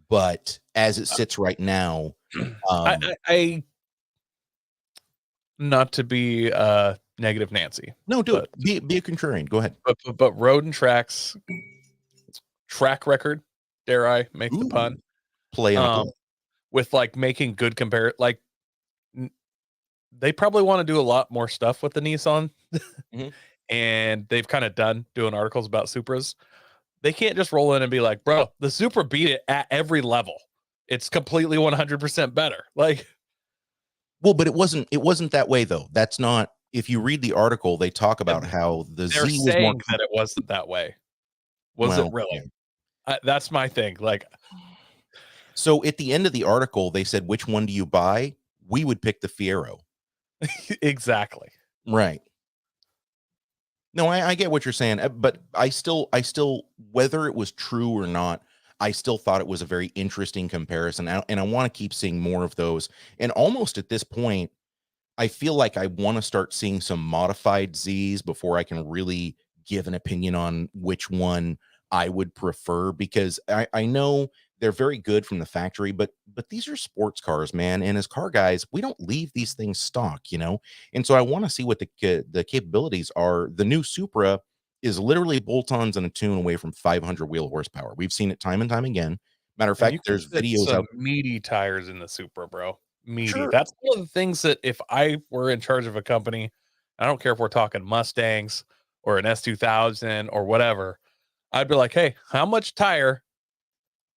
But as it sits right now, um, I not to be negative Nancy, no, do it. but Be a contrarian. Go ahead. but Road and Track's track record, dare I make the pun, Ooh, play on a um, play. with like making good like they probably want to do a lot more stuff with the Nissan, Mhm. and they've kind of done doing articles about Supras. They can't just roll in and be like, bro, the Supra beat it at every level. It's completely 100% better. Like, Well, but it wasn't that way though. That's not, if you read the article, they talk about how the they're Z was more saying that it wasn't that way. Was it well, really? yeah. That's my thing. Like, So at the end of the article, they said, which one do you buy? We would pick the Fiero. exactly. Right. No, I get what you're saying, but I still, whether it was true or not, I still thought it was a very interesting comparison, and I want to keep seeing more of those. And almost at this point, I feel like I want to start seeing some modified Z's before I can really give an opinion on which one I would prefer, because I know they're very good from the factory, but these are sports cars, man. And as car guys, we don't leave these things stock. And so I want to see what the capabilities are. The new Supra is literally bolt-ons and a tune away from 500 wheel horsepower. We've seen it time and time again. Matter of And you fact, can there's fit videos some out. meaty tires in the Supra, bro. Meaty. Sure. That's one of the things that if I were in charge of a company, I don't care if we're talking Mustangs or an S2000 or whatever, I'd be like, hey, how much tire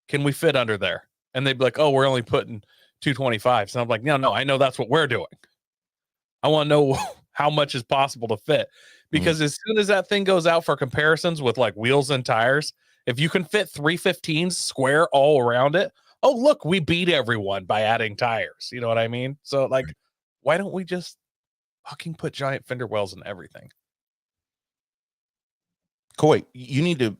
can we fit under there? And they'd be like, oh, we're only putting 225. So I'm like, no, I know that's what we're doing. I want to know how much is possible to fit, Mhm. because as soon as that thing goes out for comparisons with like wheels and tires, if you can fit 315s square all around it, oh, look, we beat everyone by adding tires. You know what I mean? So, like, why don't we just fucking put giant fender wells in everything. Coy, you need to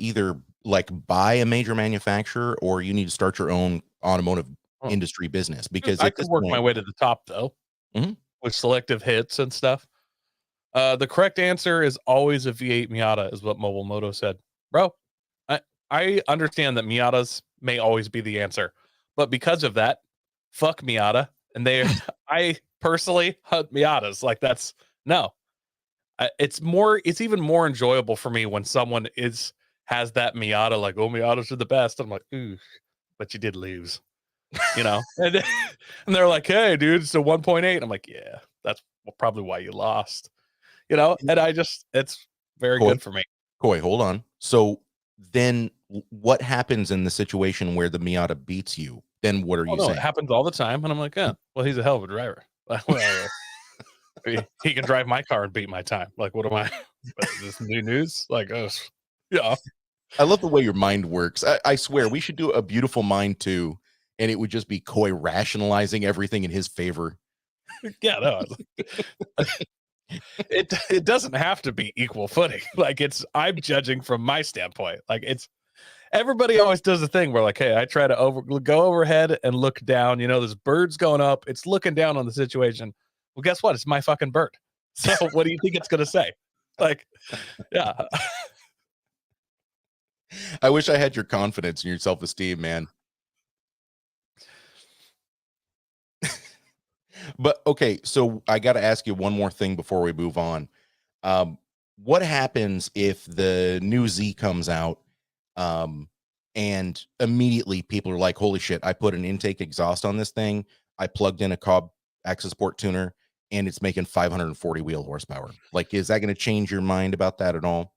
either like buy a major manufacturer or you need to start your own automotive industry business, because I at could this work my point, way to the top though, Mhm. with selective hits and stuff. The correct answer is always a V8 Miata, is what Mobile Moto said. Bro, I understand that Miatas may always be the answer, but because of that, fuck Miata. And I personally hunt Miatas. Like that's no. It's even more enjoyable for me when someone has that Miata, like, oh, Miatas are the best. I'm like, ooh, but you did lose, you know? And they're like, hey, dude, it's a 1.8. I'm like, yeah, that's probably why you lost, you know? And it's very Coy, good for me. Coy, hold on. So then what happens in the situation where the Miata beats you? Then what are Oh, you no, it saying? happens all the time. And I'm like, yeah, well, he's a hell of a driver. Well, he can drive my car and beat my time. Like, what am I? Is this new news? Like, oh, yeah. I love the way your mind works. I swear we should do a beautiful mind too, and it would just be Coy rationalizing everything in his favor. Yeah, no. It doesn't have to be equal footing. Like I'm judging from my standpoint. Like everybody always does the thing where like, hey, I try to go overhead and look down. You know, there's birds going up. It's looking down on the situation. Well, guess what? It's my fucking bird. So what do you think it's gonna say? Like, yeah. I wish I had your confidence and your self-esteem, man. But okay, so I got to ask you one more thing before we move on. Um, what happens if the new Z comes out, and immediately people are like, "Holy shit! I put an intake exhaust on this thing. I plugged in a Cobb access port tuner, and it's making 540 wheel horsepower." Like, is that going to change your mind about that at all?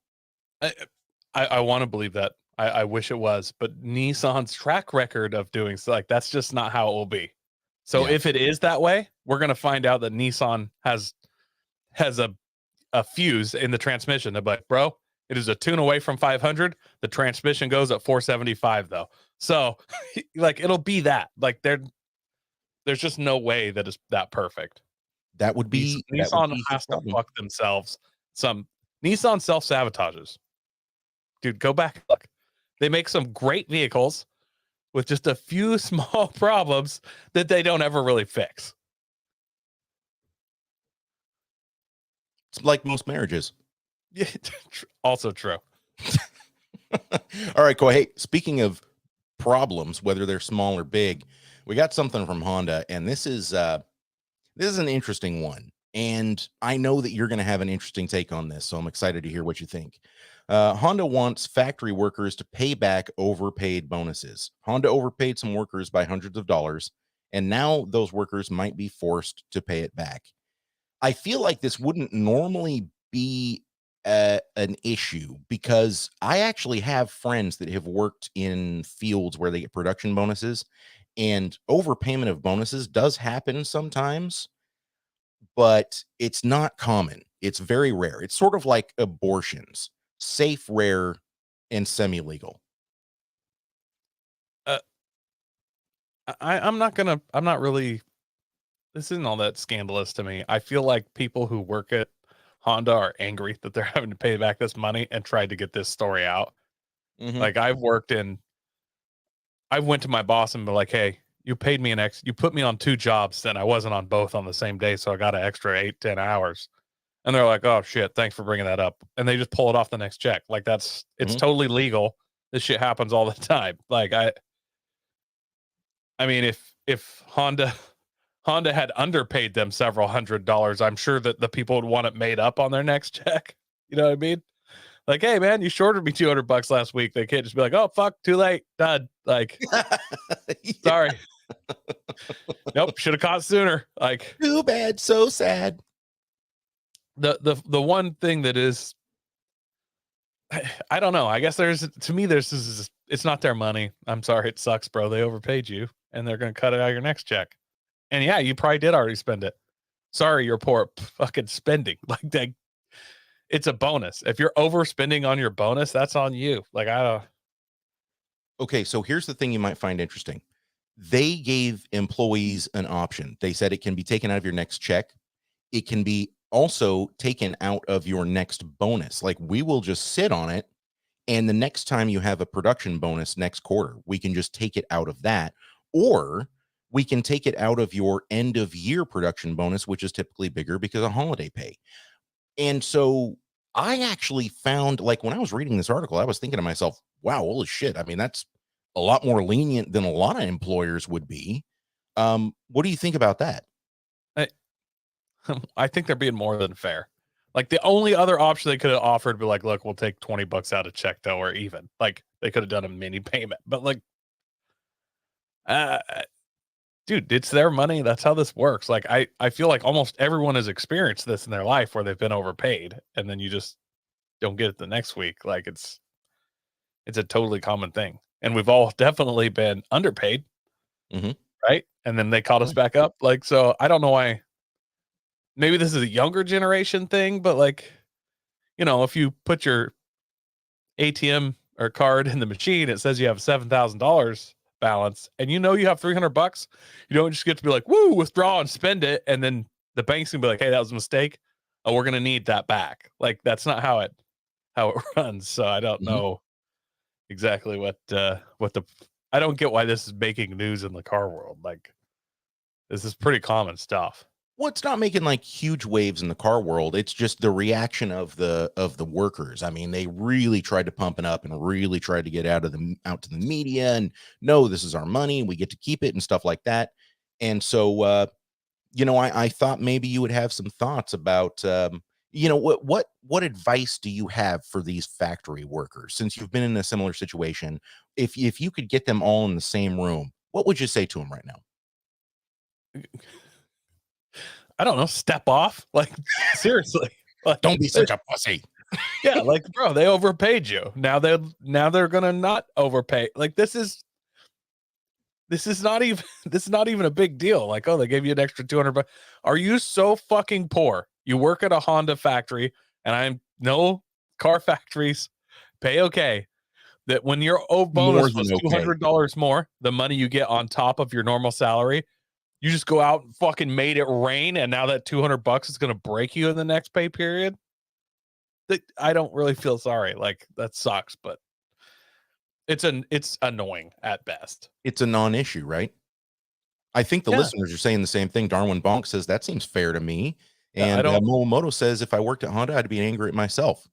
I want to believe that. I wish it was, but Nissan's track record of doing so, like that's just not how it will be. So Yeah. if it is that way, we're gonna find out that Nissan has a fuse in the transmission. They're like, bro, it is a tune away from 500. The transmission goes at 475 though. So like it'll be that. Like there's just no way that is that perfect. That would be Nissan his has to problem. fuck themselves. Some Nissan self sabotages. Dude, go back and look. They make some great vehicles with just a few small problems that they don't ever really fix. It's like most marriages. Yeah, also true. All right, Coy. Hey, speaking of problems, whether they're small or big, we got something from Honda, and this is an interesting one. And I know that you're going to have an interesting take on this, so I'm excited to hear what you think. Honda wants factory workers to pay back overpaid bonuses. Honda overpaid some workers by hundreds of dollars, and now those workers might be forced to pay it back. I feel like this wouldn't normally be an issue, because I actually have friends that have worked in fields where they get production bonuses, and overpayment of bonuses does happen sometimes, but it's not common. It's very rare. It's sort of like abortions: safe, rare, and semi-legal. Uh, I'm not really, this isn't all that scandalous to me. I feel like people who work at Honda are angry that they're having to pay back this money and tried to get this story out. Mhm. Like I went to my boss and be like, hey, you paid me you put me on 2 jobs and I wasn't on both on the same day. So I got an extra 8-10 hours. And they're like, oh shit, thanks for bringing that up. And they just pull it off the next check. Like it's Mhm. totally legal. This shit happens all the time. Like I mean, if Honda had underpaid them several $100s, I'm sure that the people would want it made up on their next check. You know what I mean? Like, hey man, you shorted me $200 last week. They can't just be like, oh fuck, too late, done. Like, sorry, nope, should have caught sooner. Like, Too bad, so sad. the one thing that is, I don't know. I guess to me there's this, it's not their money. I'm sorry, it sucks, bro. They overpaid you, and they're gonna cut it out of your next check. And yeah, you probably did already spend it. Sorry, you're poor fucking spending. Like it's a bonus. If you're overspending on your bonus, that's on you. Like I don't. Okay, so here's the thing you might find interesting. They gave employees an option. They said it can be taken out of your next check it can be also taken out of your next bonus. Like we will just sit on it. And the next time you have a production bonus next quarter, we can just take it out of that. Or we can take it out of your end of year production bonus, which is typically bigger because of holiday pay. And so I actually found, like, when I was reading this article, I was thinking to myself, wow, holy shit. I mean, that's a lot more lenient than a lot of employers would be. What do you think about that? I, I think they're being more than fair. Like the only other option they could have offered, be like, look, we'll take $20 out of check though, or even like they could have done a mini payment, but like, uh, dude, it's their money. That's how this works. Like, I feel like almost everyone has experienced this in their life where they've been overpaid and then you just don't get it the next week. Like it's a totally common thing. And we've all definitely been underpaid. Mhm. Right. And then they caught us back up. Like, so I don't know why. Maybe this is a younger generation thing, but like, you know, if you put your ATM or card in the machine, it says you have $7,000 balance and you know you have $300, you don't just get to be like, woo, withdraw and spend it. And then the bank's gonna be like, hey, that was a mistake. Oh, we're gonna need that back. Like that's not how it runs. So I don't Mhm. know exactly what the I don't get why this is making news in the car world. Like this is pretty common stuff. Well, it's not making like huge waves in the car world. It's just the reaction of the workers. I mean, they really tried to pump it up and really tried to get out to the media and no, this is our money. We get to keep it and stuff like that. And so, I thought maybe you would have some thoughts about, what advice do you have for these factory workers since you've been in a similar situation? If you could get them all in the same room, what would you say to them right now? I don't know, step off. Like seriously. Like Don't be such a pussy. yeah, like bro, they overpaid you. Now they're gonna not overpay. Like this is not even this is not even a big deal. Like, oh, they gave you an extra 200 bucks. Are you so fucking poor? You work at a Honda factory, and I'm no car factories pay okay. That when your More bonus than was okay. $200 more, the money you get on top of your normal salary, you just go out and fucking made it rain, and now that $200 is gonna break you in the next pay period. That I don't really feel sorry. Like that sucks, but it's annoying at best. It's a non-issue, right? I think the Yeah. listeners are saying the same thing. Darwin Bonk says that seems fair to me, I and don't Momomoto says if I worked at Honda, I'd be angry at myself.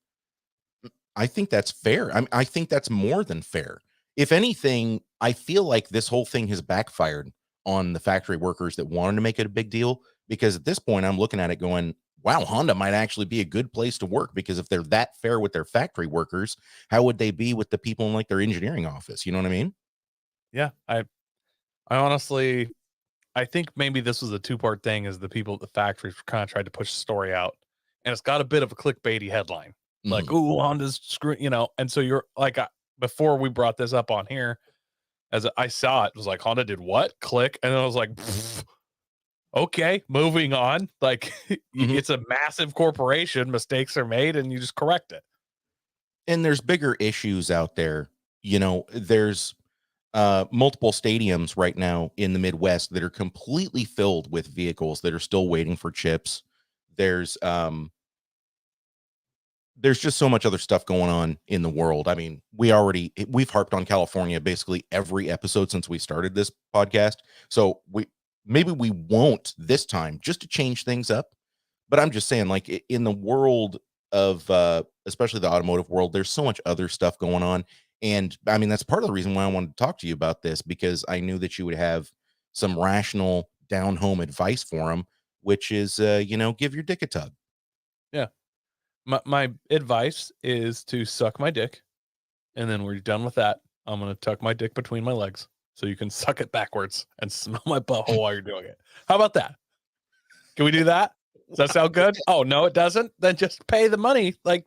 I think that's fair. I think that's more than fair. If anything, I feel like this whole thing has backfired on the factory workers that wanted to make it a big deal. Because at this point, I'm looking at it going, wow, Honda might actually be a good place to work. Because if they're that fair with their factory workers, how would they be with the people in like their engineering office? You know what I mean? yeah, I honestly I think maybe this was a two-part thing is the people at the factories kind of tried to push the story out. And it's got a bit of a clickbaity headline. Like, Mhm. "Ooh, Honda's screw," and so you're like before we brought this up on here, as I saw it was like Honda did what? Click. And then I was like, okay, moving on. Like Mhm. it's a massive corporation, mistakes are made and you just correct it. And there's bigger issues out there. There's multiple stadiums right now in the Midwest that are completely filled with vehicles that are still waiting for chips. There's um there's just so much other stuff going on in the world. I mean, we've harped on California basically every episode since we started this podcast. So we won't this time just to change things up. But I'm just saying, like in the world of especially the automotive world, there's so much other stuff going on. And I mean, that's part of the reason why I wanted to talk to you about this, because I knew that you would have some rational down home advice for them, which is give your dick a tug. Yeah. My advice is to suck my dick. And then we're done with that. I'm going to tuck my dick between my legs so you can suck it backwards and smell my butthole while you're doing it. How about that? Can we do that? Does that sound good? Oh, no, it doesn't. Then just pay the money. Like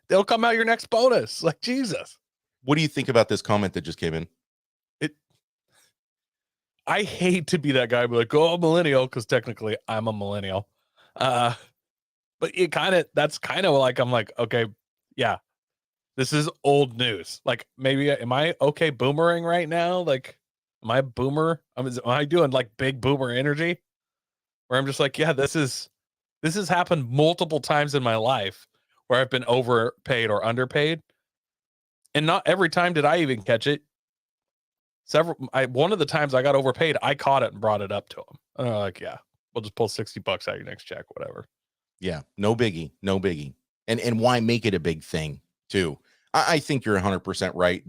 they'll come out your next bonus. Like Jesus. What do you think about this comment that just came in? It. I hate to be that guy, be like, oh, millennial, because technically I'm a millennial. But that's kind of like I'm like, okay, yeah, this is old news. Like maybe am I okay boomering right now? Like, am I a boomer? Am I doing like big boomer energy? Where I'm just like, yeah, this is This has happened multiple times in my life where I've been overpaid or underpaid. And not every time did I even catch it. One of the times I got overpaid, I caught it and brought it up to them. And they're like, yeah, we'll just pull $60 out of your next check, whatever. Yeah, no biggie, no biggie. And why make it a big thing too? I think you're 100% right.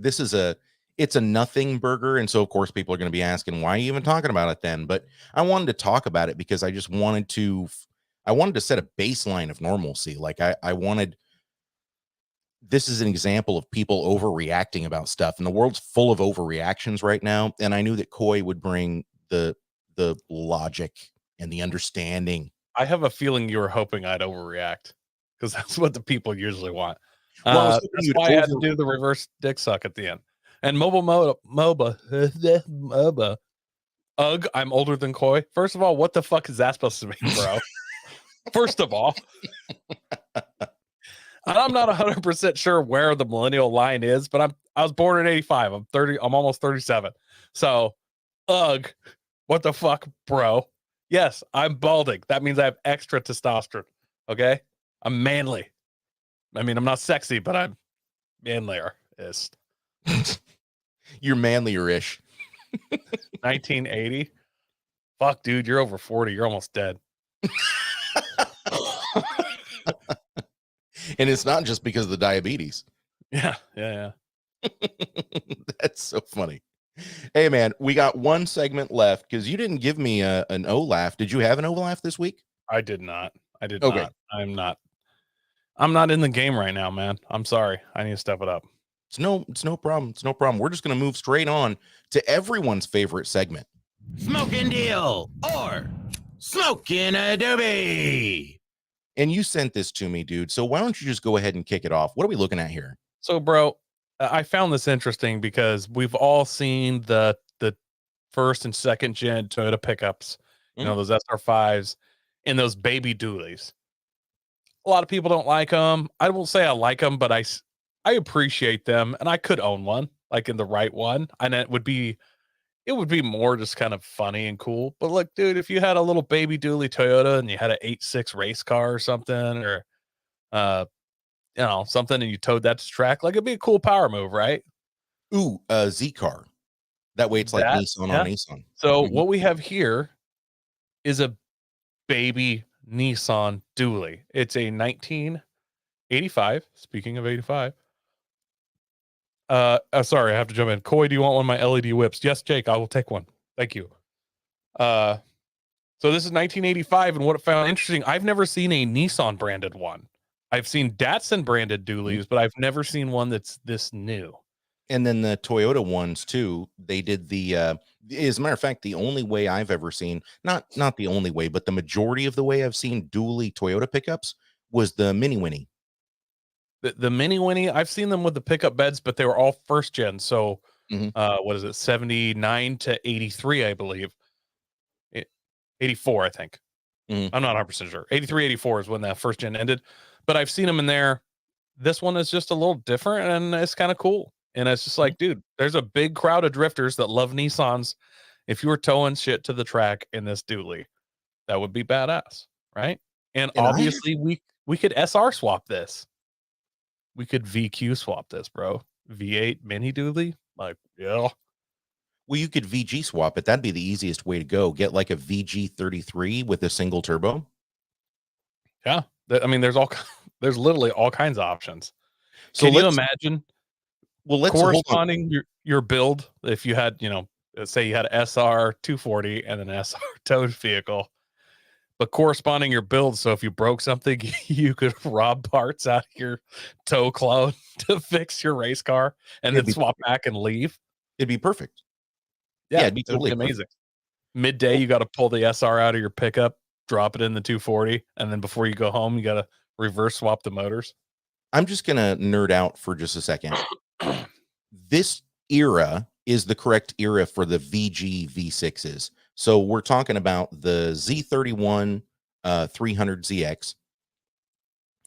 It's a nothing burger, and so of course people are going to be asking, why are you even talking about it then? But I wanted to talk about it because I just wanted to set a baseline of normalcy. Like I wanted, this is an example of people overreacting about stuff, and the world's full of overreactions right now. And I knew that Coy would bring the logic and the understanding. I have a feeling you were hoping I'd overreact because that's what the people usually want. Well, I was hoping That's you'd why I had to do the reverse dick suck at the end. And MOBA. Ugh, I'm older than Coy. First of all, what the fuck is that supposed to mean, bro? First of all. And I'm not 100% sure where the millennial line is, but I was born in 85. I'm almost 37. So, ugh, what the fuck, bro? Yes, I'm balding. That means I have extra testosterone. Okay? I'm manly. I mean, I'm not sexy, but I'm manlier-ist. You're manlier-ish. 1980? Fuck, dude, you're over 40. You're almost dead. And it's not just because of the diabetes. Yeah. That's so funny. Hey, man, we got one segment left because you didn't give me an O-laugh. Did you have an O-laugh this week? I did not. Okay. Not. I'm not in the game right now, man. I'm sorry. I need to step it up. It's no problem. It's no problem. We're just going to move straight on to everyone's favorite segment. Smokin Deal or Smokin A Doobie. And you sent this to me, dude. So why don't you just go ahead and kick it off? What are we looking at here? So, bro, I found this interesting because we've all seen the first and second gen Toyota pickups, you know, those SR5s and those baby dualies. A lot of people don't like them. I won't say I like them, but I appreciate them, and I could own one, like in the right one, and it would be more just kind of funny and cool. But look, dude, if you had a little baby dually Toyota and you had an 8.6 race car or something, or something, and you towed that to track, like it'd be a cool power move, right? Ooh, Z car. That way it's like Nissan on Nissan. So what we have here is a baby Nissan dually. It's a 1985. Speaking of 85. Sorry, I have to jump in. Coy, do you want one of my LED whips? Yes, Jake, I will take one. Thank you. So this is 1985, and what I found interesting, I've never seen a Nissan branded one. I've seen Datsun branded dualies, but I've never seen one that's this new. And then the Toyota ones too, they did the as a matter of fact, the only way I've ever seen, not the only way, but the majority of the way I've seen dually Toyota pickups was the Mini Winnie. The Mini Winnie, I've seen them with the pickup beds, but they were all first gen. So what is it, 79 to 83, I believe. 84, I think. I'm not 100% sure. 83, 84 is when that first gen ended. But I've seen them in there. This one is just a little different, and it's kind of cool. And it's just like, dude, there's a big crowd of drifters that love Nissans. If you were towing shit to the track in this dually, that would be badass, right? And obviously, we could SR swap this. We could VQ swap this, bro. V8 mini dually, like, yeah. Well, you could VG swap it. That'd be the easiest way to go. Get like a VG33 with a single turbo. Yeah, I mean, there's literally all kinds of options. So can you imagine? Well, let's corresponding your build. If you had, say you had an SR 240 and an SR towed vehicle, but corresponding your build. So if you broke something, you could rob parts out of your tow clone to fix your race car and then swap back and leave. It'd be perfect. Yeah, it'd be totally amazing. Midday, you got to pull the SR out of your pickup, drop it in the 240, and then before you go home, you got to reverse swap the motors. I'm just gonna nerd out for just a second. This era is the correct era for the VG V6s. So we're talking about the Z31 300ZX.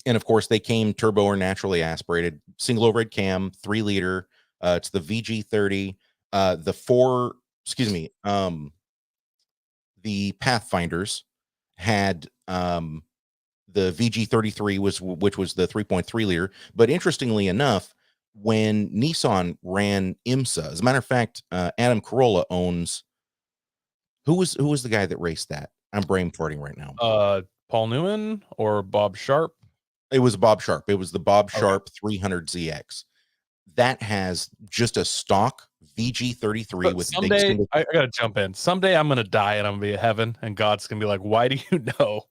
And of course, they came turbo or naturally aspirated, single overhead cam, 3-liter. It's the VG30. The Pathfinders had the VG33 which was the 3.3 liter. But interestingly enough, when Nissan ran IMSA, as a matter of fact, Adam Carolla owns, who was the guy that raced that? I'm brain farting right now. Paul Newman or Bob Sharp? It was Bob Sharp. It was the Bob Okay. Sharp 300ZX. That has just a stock VG33 But with someday, I gotta jump in. Someday I'm gonna die and I'm gonna be in heaven, and God's gonna be like, "Why do you know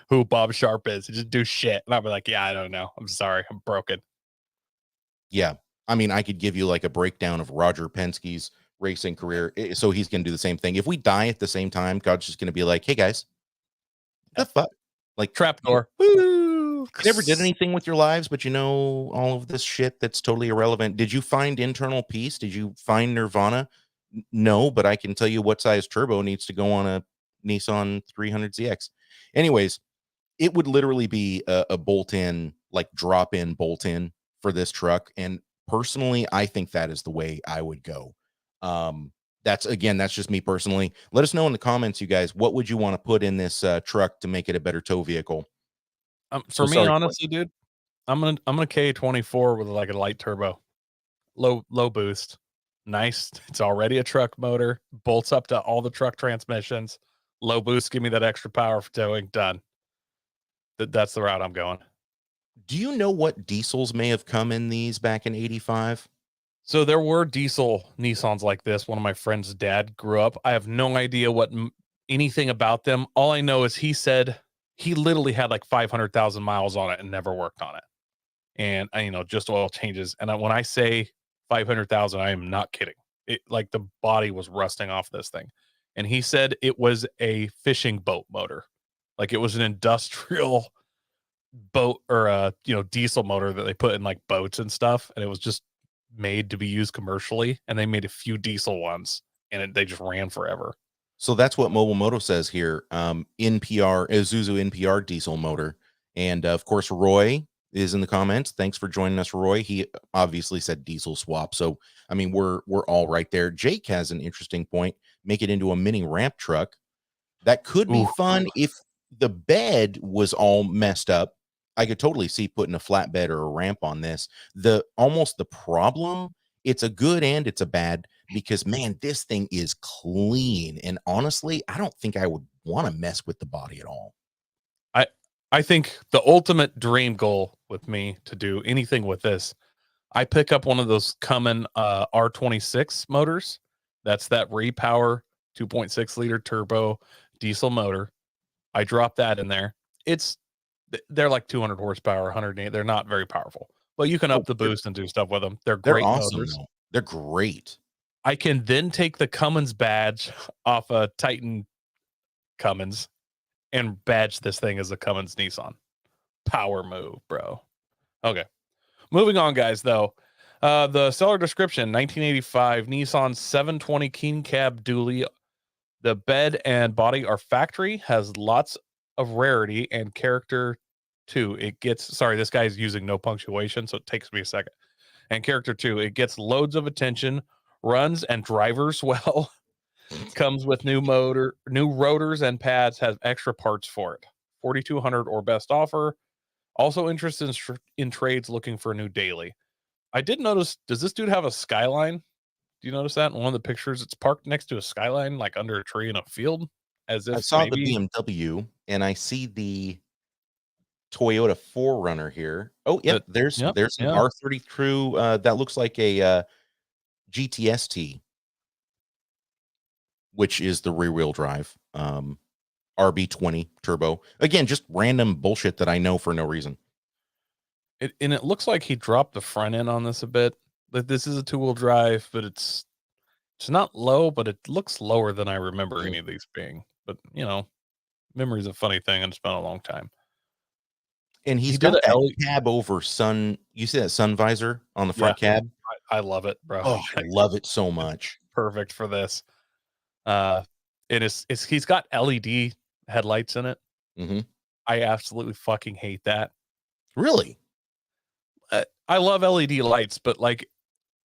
who Bob Sharp is? You just do shit." And I'll be like, "Yeah, I don't know. I'm sorry. I'm broken." Yeah. I mean, I could give you like a breakdown of Roger Penske's racing career. So he's going to do the same thing. If we die at the same time, God's just going to be like, "Hey guys, the fuck?" Like, Trapdoor. Woo! you never did anything with your lives, but you know all of this shit that's totally irrelevant. Did you find internal peace? Did you find nirvana? No, but I can tell you what size turbo needs to go on a Nissan 300ZX. Anyways, it would literally be a bolt-in, like drop-in bolt-in for this truck. And personally, I think that is the way I would go. That's just me personally. Let us know in the comments, you guys, what would you want to put in this truck to make it a better tow vehicle? For me, honestly, dude, I'm gonna K24 with like a light turbo, low boost, nice. It's already a truck motor, bolts up to all the truck transmissions. Low boost, give me that extra power for towing. Done. That's the route I'm going. Do you know what diesels may have come in these back in 85? So there were diesel Nissans like this. One of my friend's dad grew up. I have no idea what anything about them. All I know is he said he literally had like 500,000 miles on it and never worked on it. And just oil changes. And when I say 500,000, I am not kidding. It, like, the body was rusting off this thing. And he said it was a fishing boat motor. Like, it was an industrial boat or a diesel motor that they put in like boats and stuff, and it was just made to be used commercially, and they made a few diesel ones, and they just ran forever. So that's what Mobile Moto says here. NPR, Isuzu NPR diesel motor. And of course, Roy is in the comments. Thanks for joining us, Roy. He obviously said diesel swap. So, I mean, we're all right there. Jake has an interesting point. Make it into a mini ramp truck. That could be fun if the bed was all messed up. I could totally see putting a flatbed or a ramp on this. The problem, it's a good and it's a bad, because man, this thing is clean. And honestly, I don't think I would want to mess with the body at all. I think the ultimate dream goal with me to do anything with this, I pick up one of those Cummins R26 motors. That's that repower 2.6 liter turbo diesel motor. I drop that in there. They're like 200 horsepower, 108. They're not very powerful, but you can up the boost and do stuff with them. They're great awesome, motors. though. They're great. I can then take the Cummins badge off a Titan Cummins and badge this thing as a Cummins Nissan. Power move, bro. Okay. Moving on, guys, though. The seller description, 1985 Nissan 720 King Cab Dually. The bed and body are factory, has lots of rarity and character too. It gets, sorry, this guy's using no punctuation, so it takes me a second. And character too. It gets loads of attention, runs and drivers well. Comes with new motor, new rotors and pads, has extra parts for it. 4,200 or best offer. Also interested in trades, looking for a new daily. I did notice, does this dude have a Skyline? Do you notice that in one of the pictures? It's parked next to a Skyline, like under a tree in a field. As if I saw the BMW and I see the Toyota 4Runner here. Oh, yep. There's an R30 Crew. That looks like a GTST, which is the rear wheel drive. RB20 turbo. Again, just random bullshit that I know for no reason. And it looks like he dropped the front end on this a bit. But this is a 2-wheel drive, but it's not low, but it looks lower than I remember any of these being. But memory's a funny thing, and it's been a long time. And he's got that cab over sun. You see that sun visor on the front cab? I love it, bro. Oh, I love it so much. Perfect for this. He's got LED headlights in it. Mm-hmm. I absolutely fucking hate that. Really? I love LED lights, but like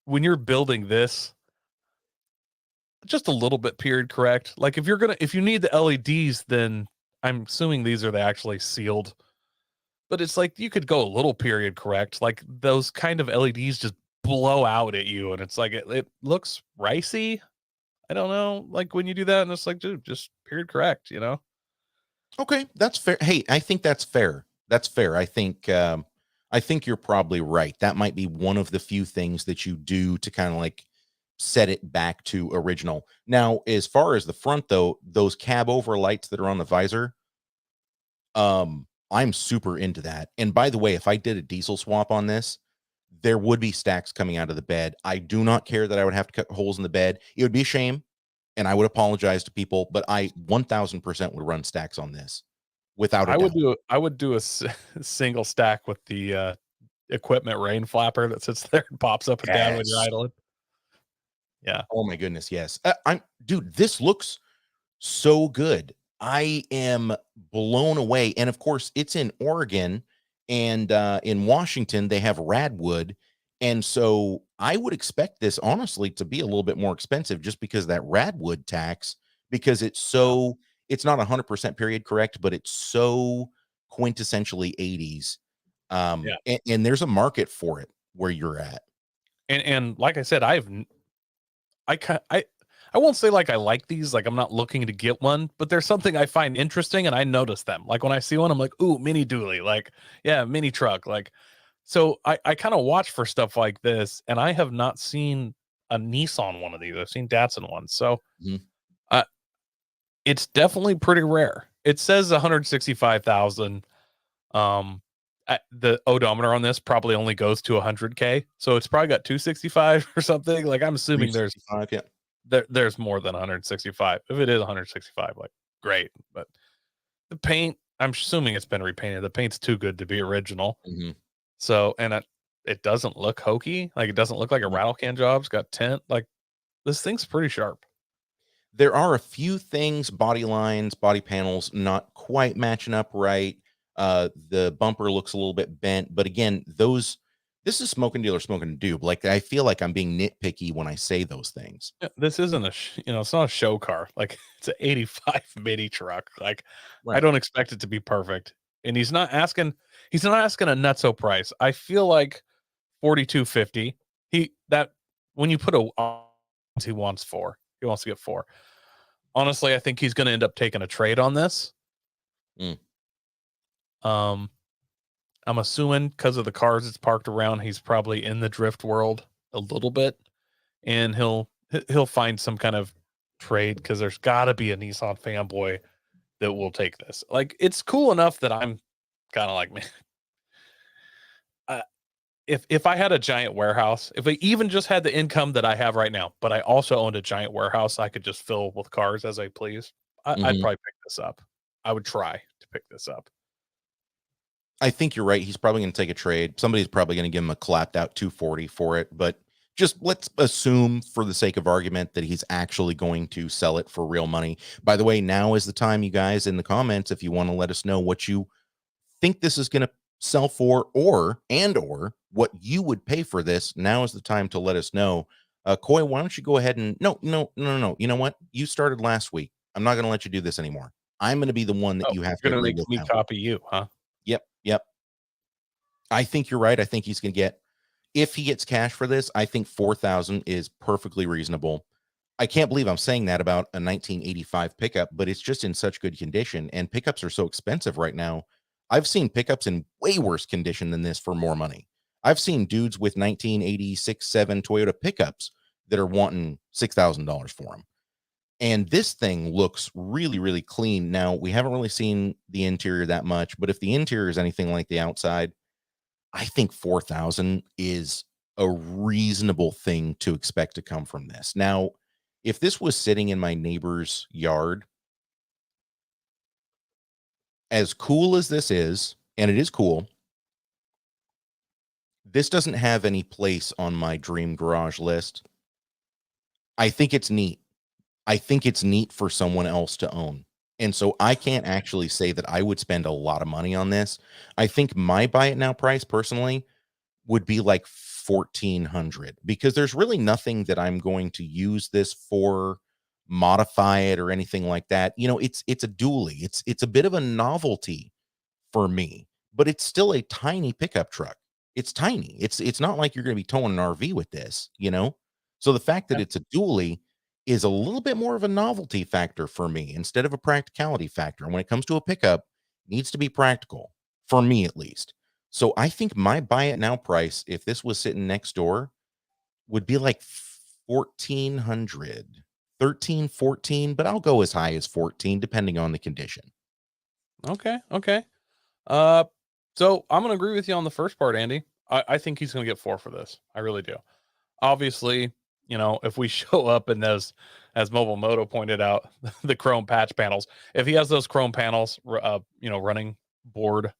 when you're building this, just a little bit period correct. Like if you need the LEDs, then I'm assuming these are the actually sealed but it's like you could go a little period correct. Like those kind of LEDs just blow out at you, and it's like it looks ricey. I don't know, like when you do that, and it's like, dude, just period correct, you know? Okay, that's fair. Hey, I think that's fair. That's fair. I think you're probably right. That might be one of the few things that you do to kind of like set it back to original. Now, as far as the front though, those cab over lights that are on the visor, I'm super into that. And by the way, if I did a diesel swap on this, there would be stacks coming out of the bed. I do not care that I would have to cut holes in the bed. It would be a shame, and I would apologize to people, but I 1000% would run stacks on this without a doubt. I would do a single stack with the equipment rain flapper that sits there and pops up and down when you're Yes. idling. Yeah. Oh my goodness, yes. Dude, this looks so good. I am blown away. And of course, it's in Oregon, and in Washington they have radwood. And so I would expect this honestly to be a little bit more expensive just because of that radwood tax, because it's not 100% period correct, but it's so quintessentially 80s. Yeah. And there's a market for it where you're at. And like I said, I won't say like I like these, like I'm not looking to get one, but there's something I find interesting and I notice them. Like when I see one, I'm like, ooh, mini dually, like, yeah, mini truck. Like, so I kind of watch for stuff like this, and I have not seen a Nissan one of these. I've seen Datsun ones. So Mhm. uh, it's definitely pretty rare. It says 165,000. The odometer on this probably only goes to 100K. So it's probably got 265 or something. Like I'm assuming there's 365, yeah. there's more than 165. If it is 165, like great. But the paint, I'm assuming it's been repainted. The paint's too good to be original. Mhm. So, and it doesn't look hokey. Like it doesn't look like a Mhm. rattle can job. It's got tint. Like this thing's pretty sharp. There are a few things, body lines, body panels, not quite matching up right. The bumper looks a little bit bent, but again, this is Smokin Deal or Smokin Doob. Like I feel like I'm being nitpicky when I say those things. Yeah, this isn't it's not a show car. Like it's an 85 mini truck. Like I Right. don't expect it to be perfect. And he's not asking a nutso price. I feel like 4250. That when you put he wants four. He wants to get four. Honestly, I think he's going to end up taking a trade on this. Mm. I'm assuming because of the cars it's parked around, he's probably in the drift world a little bit, and he'll find some kind of trade because there's got to be a Nissan fanboy that will take this. Like it's cool enough that I'm kind of like, man, if I had a giant warehouse, if I even just had the income that I have right now, but I also owned a giant warehouse I could just fill with cars as I please, I'd Mhm. probably pick this up. I would try to pick this up. I think you're right. He's probably going to take a trade. Somebody's probably going to give him a clapped out 240 for it, but just let's assume for the sake of argument that he's actually going to sell it for real money. By the way, now is the time, you guys, in the comments, if you want to let us know what you think this is going to sell for, or what you would pay for this. Now is the time to let us know. Coy, why don't you go ahead and no. You know what? You started last week. I'm not going to let you do this anymore. I'm going to be the one that Oh, you have to you're gonna agree make with me now. copy you, huh? Yep. I think you're right. I think he's going to get, if he gets cash for this, I think 4,000 is perfectly reasonable. I can't believe I'm saying that about a 1985 pickup, but it's just in such good condition, and pickups are so expensive right now. I've seen pickups in way worse condition than this for more money. I've seen dudes with 1986 7 Toyota pickups that are wanting $6,000 for them. And this thing looks really, really clean. Now, we haven't really seen the interior that much, but if the interior is anything like the outside, I think 4,000 is a reasonable thing to expect to come from this. Now, if this was sitting in my neighbor's yard, as cool as this is, and it is cool, this doesn't have any place on my dream garage list. I think it's neat. I think it's neat for someone else to own. And so I can't actually say that I would spend a lot of money on this. I think my buy it now price personally would be like 1,400, because there's really nothing that I'm going to use this for, modify it or anything like that. You know, it's a dually. It's a bit of a novelty for me, but it's still a tiny pickup truck. It's tiny. It's not like you're going to be towing an RV with this, you know? So the fact that Yeah. it's a dually is a little bit more of a novelty factor for me instead of a practicality factor. And when it comes to a pickup, it needs to be practical for me at least. So I think my buy it now price, if this was sitting next door, would be like 1400, 13, 14, but I'll go as high as 14 depending on the condition. Okay. Okay. So I'm gonna agree with you on the first part, Andy. I think he's gonna get 4 for this. I really do. Obviously, you know, if we show up in those, as Mobile Moto pointed out, the chrome patch panels, if he has those chrome panels, you know, running board,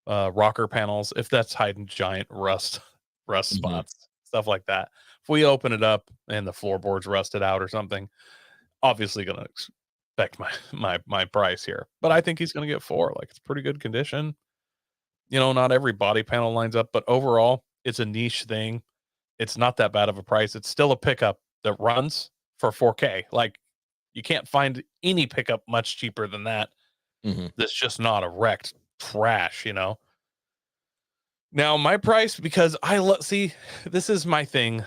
rocker panels, if that's hiding giant rust Mhm. spots, stuff like that. If we open it up and the floorboard's rusted out or something, obviously gonna expect my price here. But I think he's gonna get 4. Like, it's pretty good condition. You know, not every body panel lines up, but overall, it's a niche thing. It's not that bad of a price. It's still a pickup that runs for 4K. Like, you can't find any pickup much cheaper than that. Mhm. That's just not a wrecked trash, you know. Now, my price, because see, this is my thing,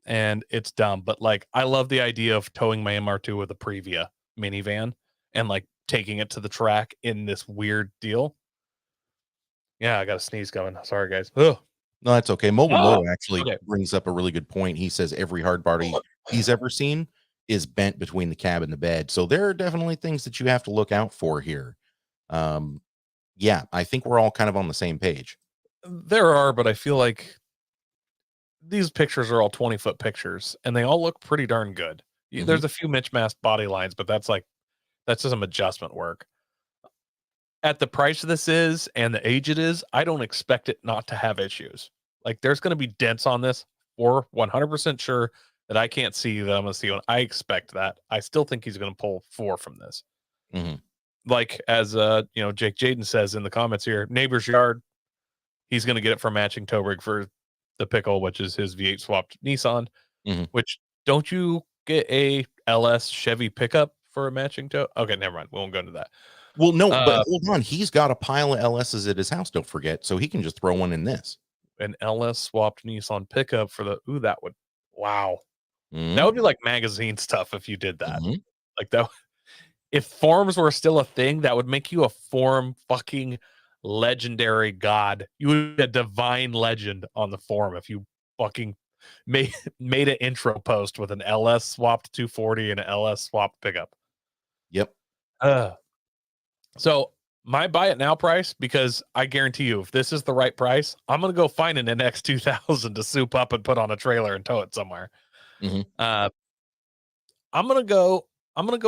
and it's dumb, but like, I love the idea of towing my MR2 with a Previa minivan and like taking it to the track in this weird deal. Yeah, I got a sneeze coming. Sorry, guys. Ugh. No, that's okay. Mobile Oh, Moto actually okay. brings up a really good point. He says every hard body he's ever seen is bent between the cab and the bed. So there are definitely things that you have to look out for here. Um, yeah, I think we're all kind of on the same page. There are, but I feel like these pictures are all 20-foot pictures and they all look pretty darn good. Mhm. There's a few mismatched body lines, but that's just some adjustment work. At the price this is and the age it is, I don't expect it not to have issues. Like, there's going to be dents on this, or 100% sure that I can't see that I'm going to see one. I expect that. I still think he's going to pull 4 from this. Mhm. Like, as you know, Jake Jaden says in the comments here, neighbor's yard, he's going to get it for matching tow rig for the pickle, which is his V8 swapped Nissan. Mhm. Which, don't you get a LS Chevy pickup for a matching tow? Okay, never mind. We won't go into that. Well, no, but Uh, hold on. He's got a pile of LSs at his house, don't forget. So he can just throw one in this. An LS swapped Nissan pickup for the that would, wow. That Mhm. would be like magazine stuff if you did that. Mhm. Like, that, if forums were still a thing, that would make you a forum fucking legendary god. You would be a divine legend on the forum if you fucking made an intro post with an LS swapped 240 and an LS swapped pickup. Yep. So my buy it now price, because I guarantee you, if this is the right price, I'm gonna go find an NX 2000 to soup up and put on a trailer and tow it somewhere. Mhm. Uh, I'm gonna go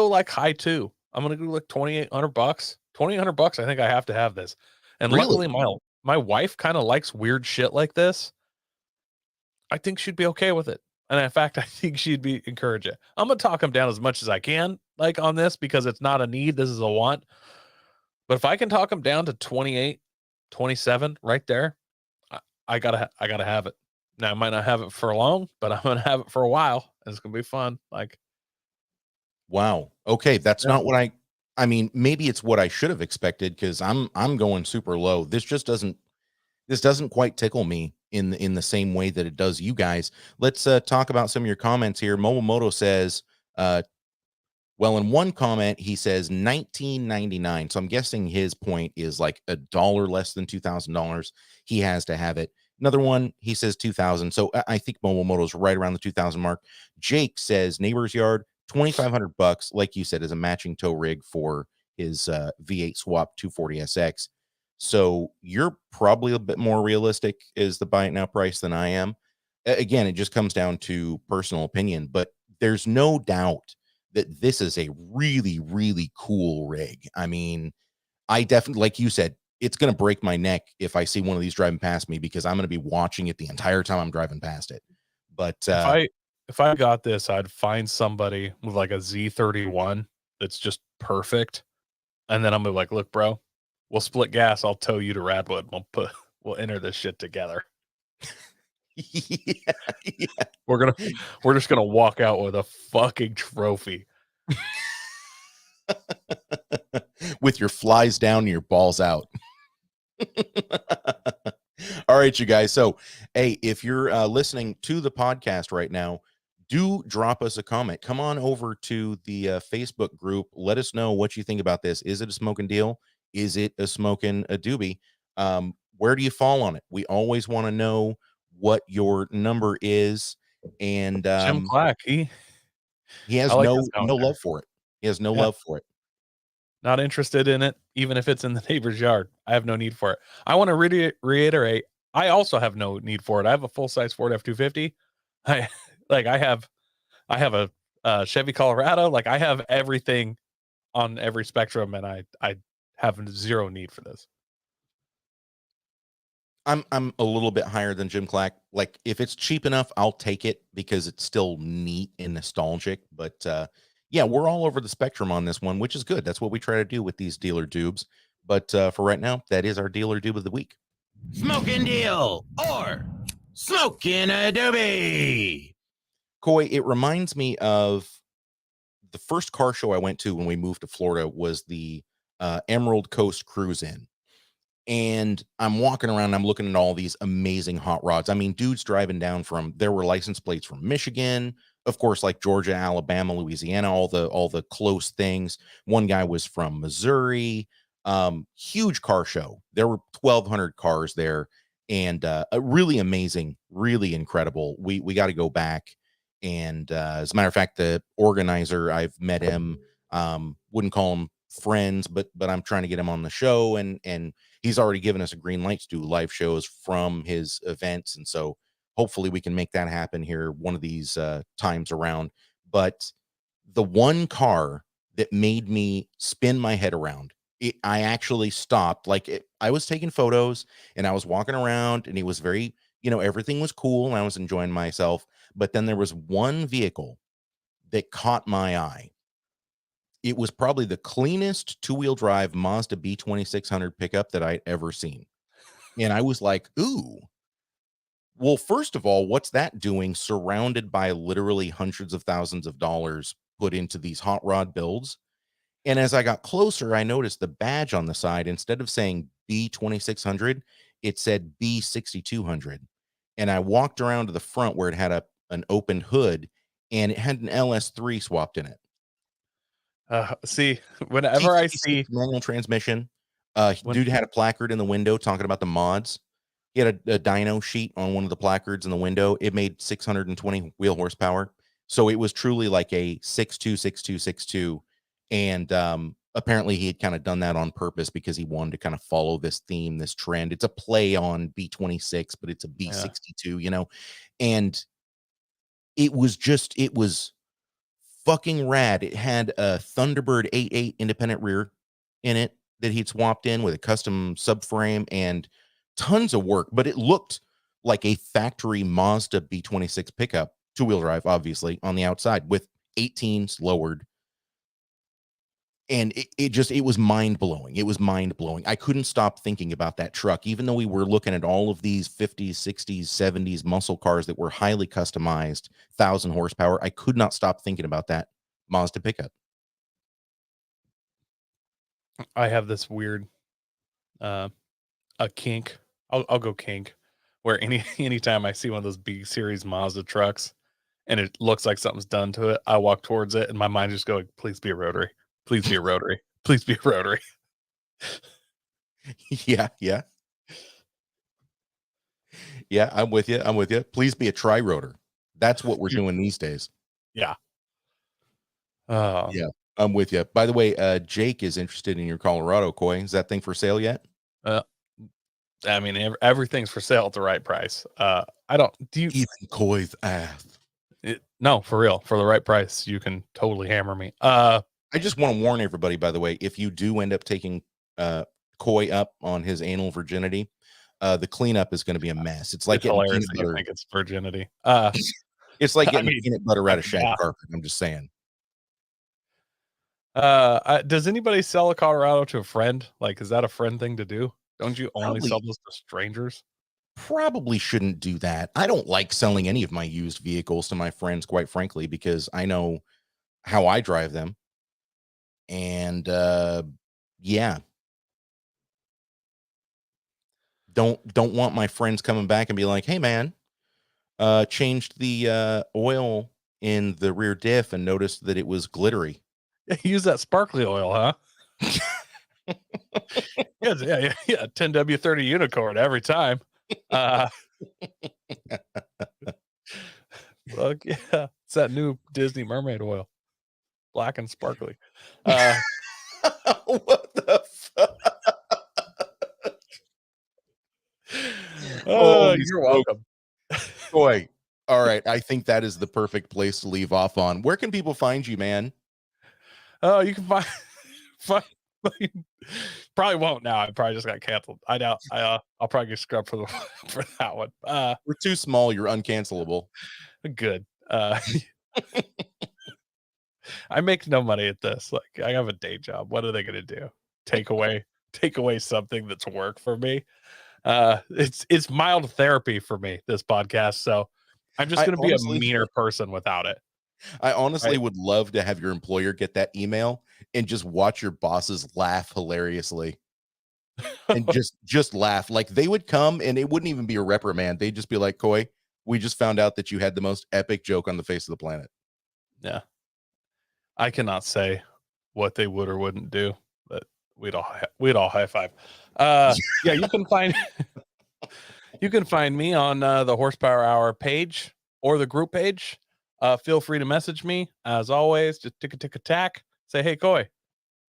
like high 2. I'm gonna go like $2,800. $2,800. I think I have to have this. And Really? luckily, my wife kind of likes weird shit like this. I think she'd be okay with it. And in fact, I think she'd be encourage it. I'm gonna talk him down as much as I can, like, on this, because it's not a need. This is a want. But if I can talk him down to 28, 27 right there, I gotta have it. Now, I might not have it for long, but I'm gonna have it for a while. And it's gonna be fun. Like, Wow. Okay, that's yeah. not what I mean, maybe it's what I should have expected because I'm going super low. This doesn't quite tickle me in the same way that it does you guys. Let's talk about some of your comments here. Mobile Moto says, well, in one comment, he says 1999. So I'm guessing his point is like a dollar less than $2,000. He has to have it. Another one, he says 2000. So I think Mobile Moto's right around the 2000 mark. Jake says neighbor's yard, $2,500, like you said, is a matching tow rig for his V8 swap 240SX. So you're probably a bit more realistic is the buy it now price than I am. Again, it just comes down to personal opinion, but there's no doubt that this is a really, really cool rig. I mean, I definitely, like you said, it's going to break my neck if I see one of these driving past me because I'm going to be watching it the entire time I'm driving past it. But If I got this, I'd find somebody with like a Z31 that's just perfect. And then I'm gonna be like, look, bro, we'll split gas. I'll tow you to Radwood. We'll enter this shit together. yeah, yeah. We're just gonna walk out with a fucking trophy. With your flies down and your balls out. All right, you guys. So, hey, if you're listening to the podcast right now, do drop us a comment. Come on over to the Facebook group. Let us know what you think about this. Is it a Smokin Deal? Is it a Smokin A Doobie? Where do you fall on it? We always want to know what your number is. And Jim Clack, he I has like no his comment there. love for it. He has no Yeah. love for it. Not interested in it, even if it's in the neighbor's yard. I have no need for it. I want to reiterate. I also have no need for it. I have a full size Ford F-250. I I have a Chevy Colorado. Like I have everything on every spectrum, and I have zero need for this. I'm a little bit higher than Jim Clack. Like if it's cheap enough, I'll take it because it's still neat and nostalgic. But yeah, we're all over the spectrum on this one, which is good. That's what we try to do with these dealer dubes. But for right now, that is our dealer dube of the week. Smokin Deal or Smokin A Doobie. Coy, it reminds me of the first car show I went to when we moved to Florida was the Emerald Coast Cruise In. And I'm walking around, I'm looking at all these amazing hot rods. I mean, dudes driving down there were license plates from Michigan, of course, like Georgia, Alabama, Louisiana, all the close things. One guy was from Missouri. Huge car show. There were 1,200 cars there, and a really amazing, really incredible. We got to go back. And as a matter of fact, the organizer, I've met him. Wouldn't call him friends, but I'm trying to get him on the show, and he's already given us a green light to do live shows from his events. And so hopefully we can make that happen here one of these times around. But the one car that made me spin my head around, I actually stopped. I was taking photos and I was walking around, and he was very, everything was cool and I was enjoying myself. But then there was one vehicle that caught my eye. It was probably the cleanest two-wheel drive Mazda B2600 pickup that I'd ever seen. And I was like, ooh. Well, first of all, what's that doing surrounded by literally hundreds of thousands of dollars put into these hot rod builds? And as I got closer, I noticed the badge on the side, instead of saying B2600, it said B6200. And I walked around to the front where it had an open hood, and it had an LS3 swapped in it. See, whenever I see manual transmission, when, dude had a placard in the window talking about the mods. He had a dyno sheet on one of the placards in the window. It made 620 wheel horsepower. So it was truly like a 626262. And apparently he had kind of done that on purpose because he wanted to kind of follow this theme, this trend. It's a play on B26, but it's a B62, and it was fucking rad. It had a Thunderbird 8.8 independent rear in it that he'd swapped in with a custom subframe and tons of work, but it looked like a factory Mazda B26 pickup, two-wheel drive, obviously, on the outside with 18s lowered. And it was mind-blowing. It was mind-blowing. I couldn't stop thinking about that truck, even though we were looking at all of these 50s, 60s, 70s muscle cars that were highly customized, 1,000 horsepower. I could not stop thinking about that Mazda pickup. I have this weird a kink. I'll go kink, where anytime I see one of those B series Mazda trucks and it looks like something's done to it, I walk towards it and my mind just going, please be a rotary. Please be a rotary. Please be a rotary. Yeah. Yeah, I'm with you. Please be a tri-rotor. That's what we're doing these days. Yeah. Yeah, I'm with you. By the way, Jake is interested in your Colorado Coy. Is that thing for sale yet? I mean, everything's for sale at the right price. Even Coy's ass. No, for real. For the right price, you can totally hammer me. I just want to warn everybody, by the way, if you do end up taking Coy up on his anal virginity, the cleanup is going to be a mess. It's like getting peanut butter. I think it's virginity. It's like getting peanut butter out of shag carpet. I'm just saying. Does anybody sell a Colorado to a friend? Like, is that a friend thing to do? Don't you only sell those to strangers? Probably shouldn't do that. I don't like selling any of my used vehicles to my friends, quite frankly, because I know how I drive them. And yeah. Don't want my friends coming back and be like, hey man, changed the oil in the rear diff and noticed that it was glittery. Use that sparkly oil, huh? Yeah. 10W30 unicorn every time. Look, yeah, it's that new Disney mermaid oil, black and sparkly. What the fuck? Oh, you're welcome. Boy, all right. I think that is the perfect place to leave off on. Where can people find you, man? Oh, you can find probably won't now. I probably just got canceled. I doubt. I'll probably get scrubbed for for that one. We're too small. You're uncancelable. Good. I make no money at this. Like, I have a day job. What are they going to do? Take away something that's work for me? It's mild therapy for me, this podcast. So I'm just going to be a meaner person without it. I honestly would love to have your employer get that email and just watch your bosses laugh hilariously. And just laugh. Like, they would come and it wouldn't even be a reprimand. They'd just be like, Coy, we just found out that you had the most epic joke on the face of the planet. Yeah. I cannot say what they would or wouldn't do, but we'd all high five. Yeah, you can find me on the Horsepower Hour page or the group page. Feel free to message me, as always. Just tick attack. Say, hey, Coy,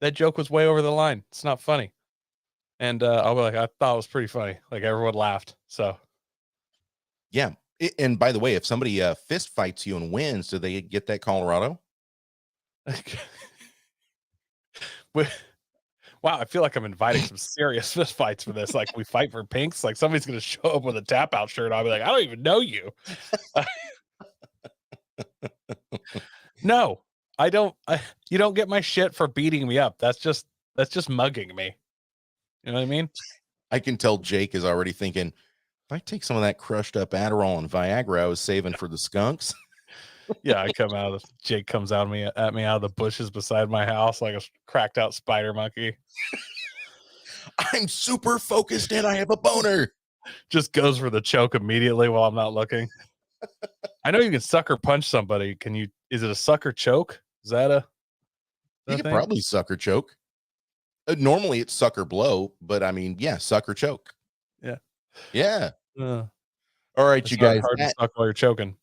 that joke was way over the line. It's not funny. And I'll be like, I thought it was pretty funny. Like, everyone laughed. So yeah. And by the way, if somebody fist fights you and wins, do they get that Colorado? Wow, I feel like I'm inviting some serious fist fights for this. Like, we fight for pinks. Like, somebody's gonna show up with a tap out shirt. I'll be like, I don't even know you. No, I don't. You don't get my shit for beating me up. That's just mugging me. You know what I mean? I can tell Jake is already thinking, if I take some of that crushed up Adderall and Viagra I was saving for the skunks. Yeah, Jake comes at me out of the bushes beside my house like a cracked out spider monkey. I'm super focused and I have a boner. Just goes for the choke immediately while I'm not looking. I know you can sucker punch somebody. Can you? Is it a sucker choke? Is that you could probably sucker choke. Normally it's sucker blow, but I mean, yeah, sucker choke. Yeah. All right, you guys. Hard to suck while you're choking.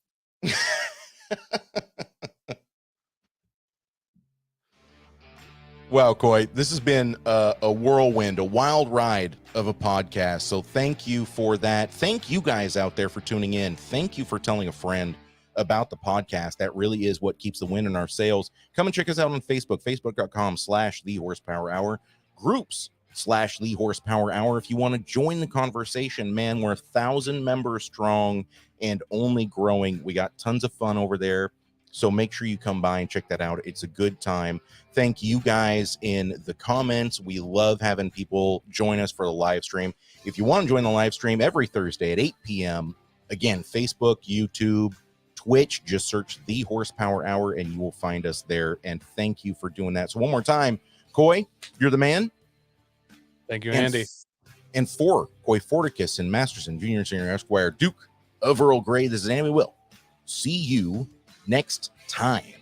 Wow, Coy, this has been a whirlwind, a wild ride of a podcast. So thank you for that. Thank you guys out there for tuning in. Thank you for telling a friend about the podcast. That really is what keeps the wind in our sails. Come and check us out on Facebook, facebook.com/The Horsepower Hour, groups/The Horsepower Hour. If you want to join the conversation, man, we're 1,000 members strong and only growing. We got tons of fun over there. So make sure you come by and check that out. It's a good time. Thank you guys in the comments. We love having people join us for the live stream. If you want to join the live stream every Thursday at 8 p.m., again, Facebook, YouTube, Twitch, just search The Horsepower Hour and you will find us there. And thank you for doing that. So one more time, Coy, you're the man. Thank you, Andy. And for Coy Forticus and Masterson, Junior, Senior, Esquire, Duke of Earl Grey, this is Andy Will. See you next time.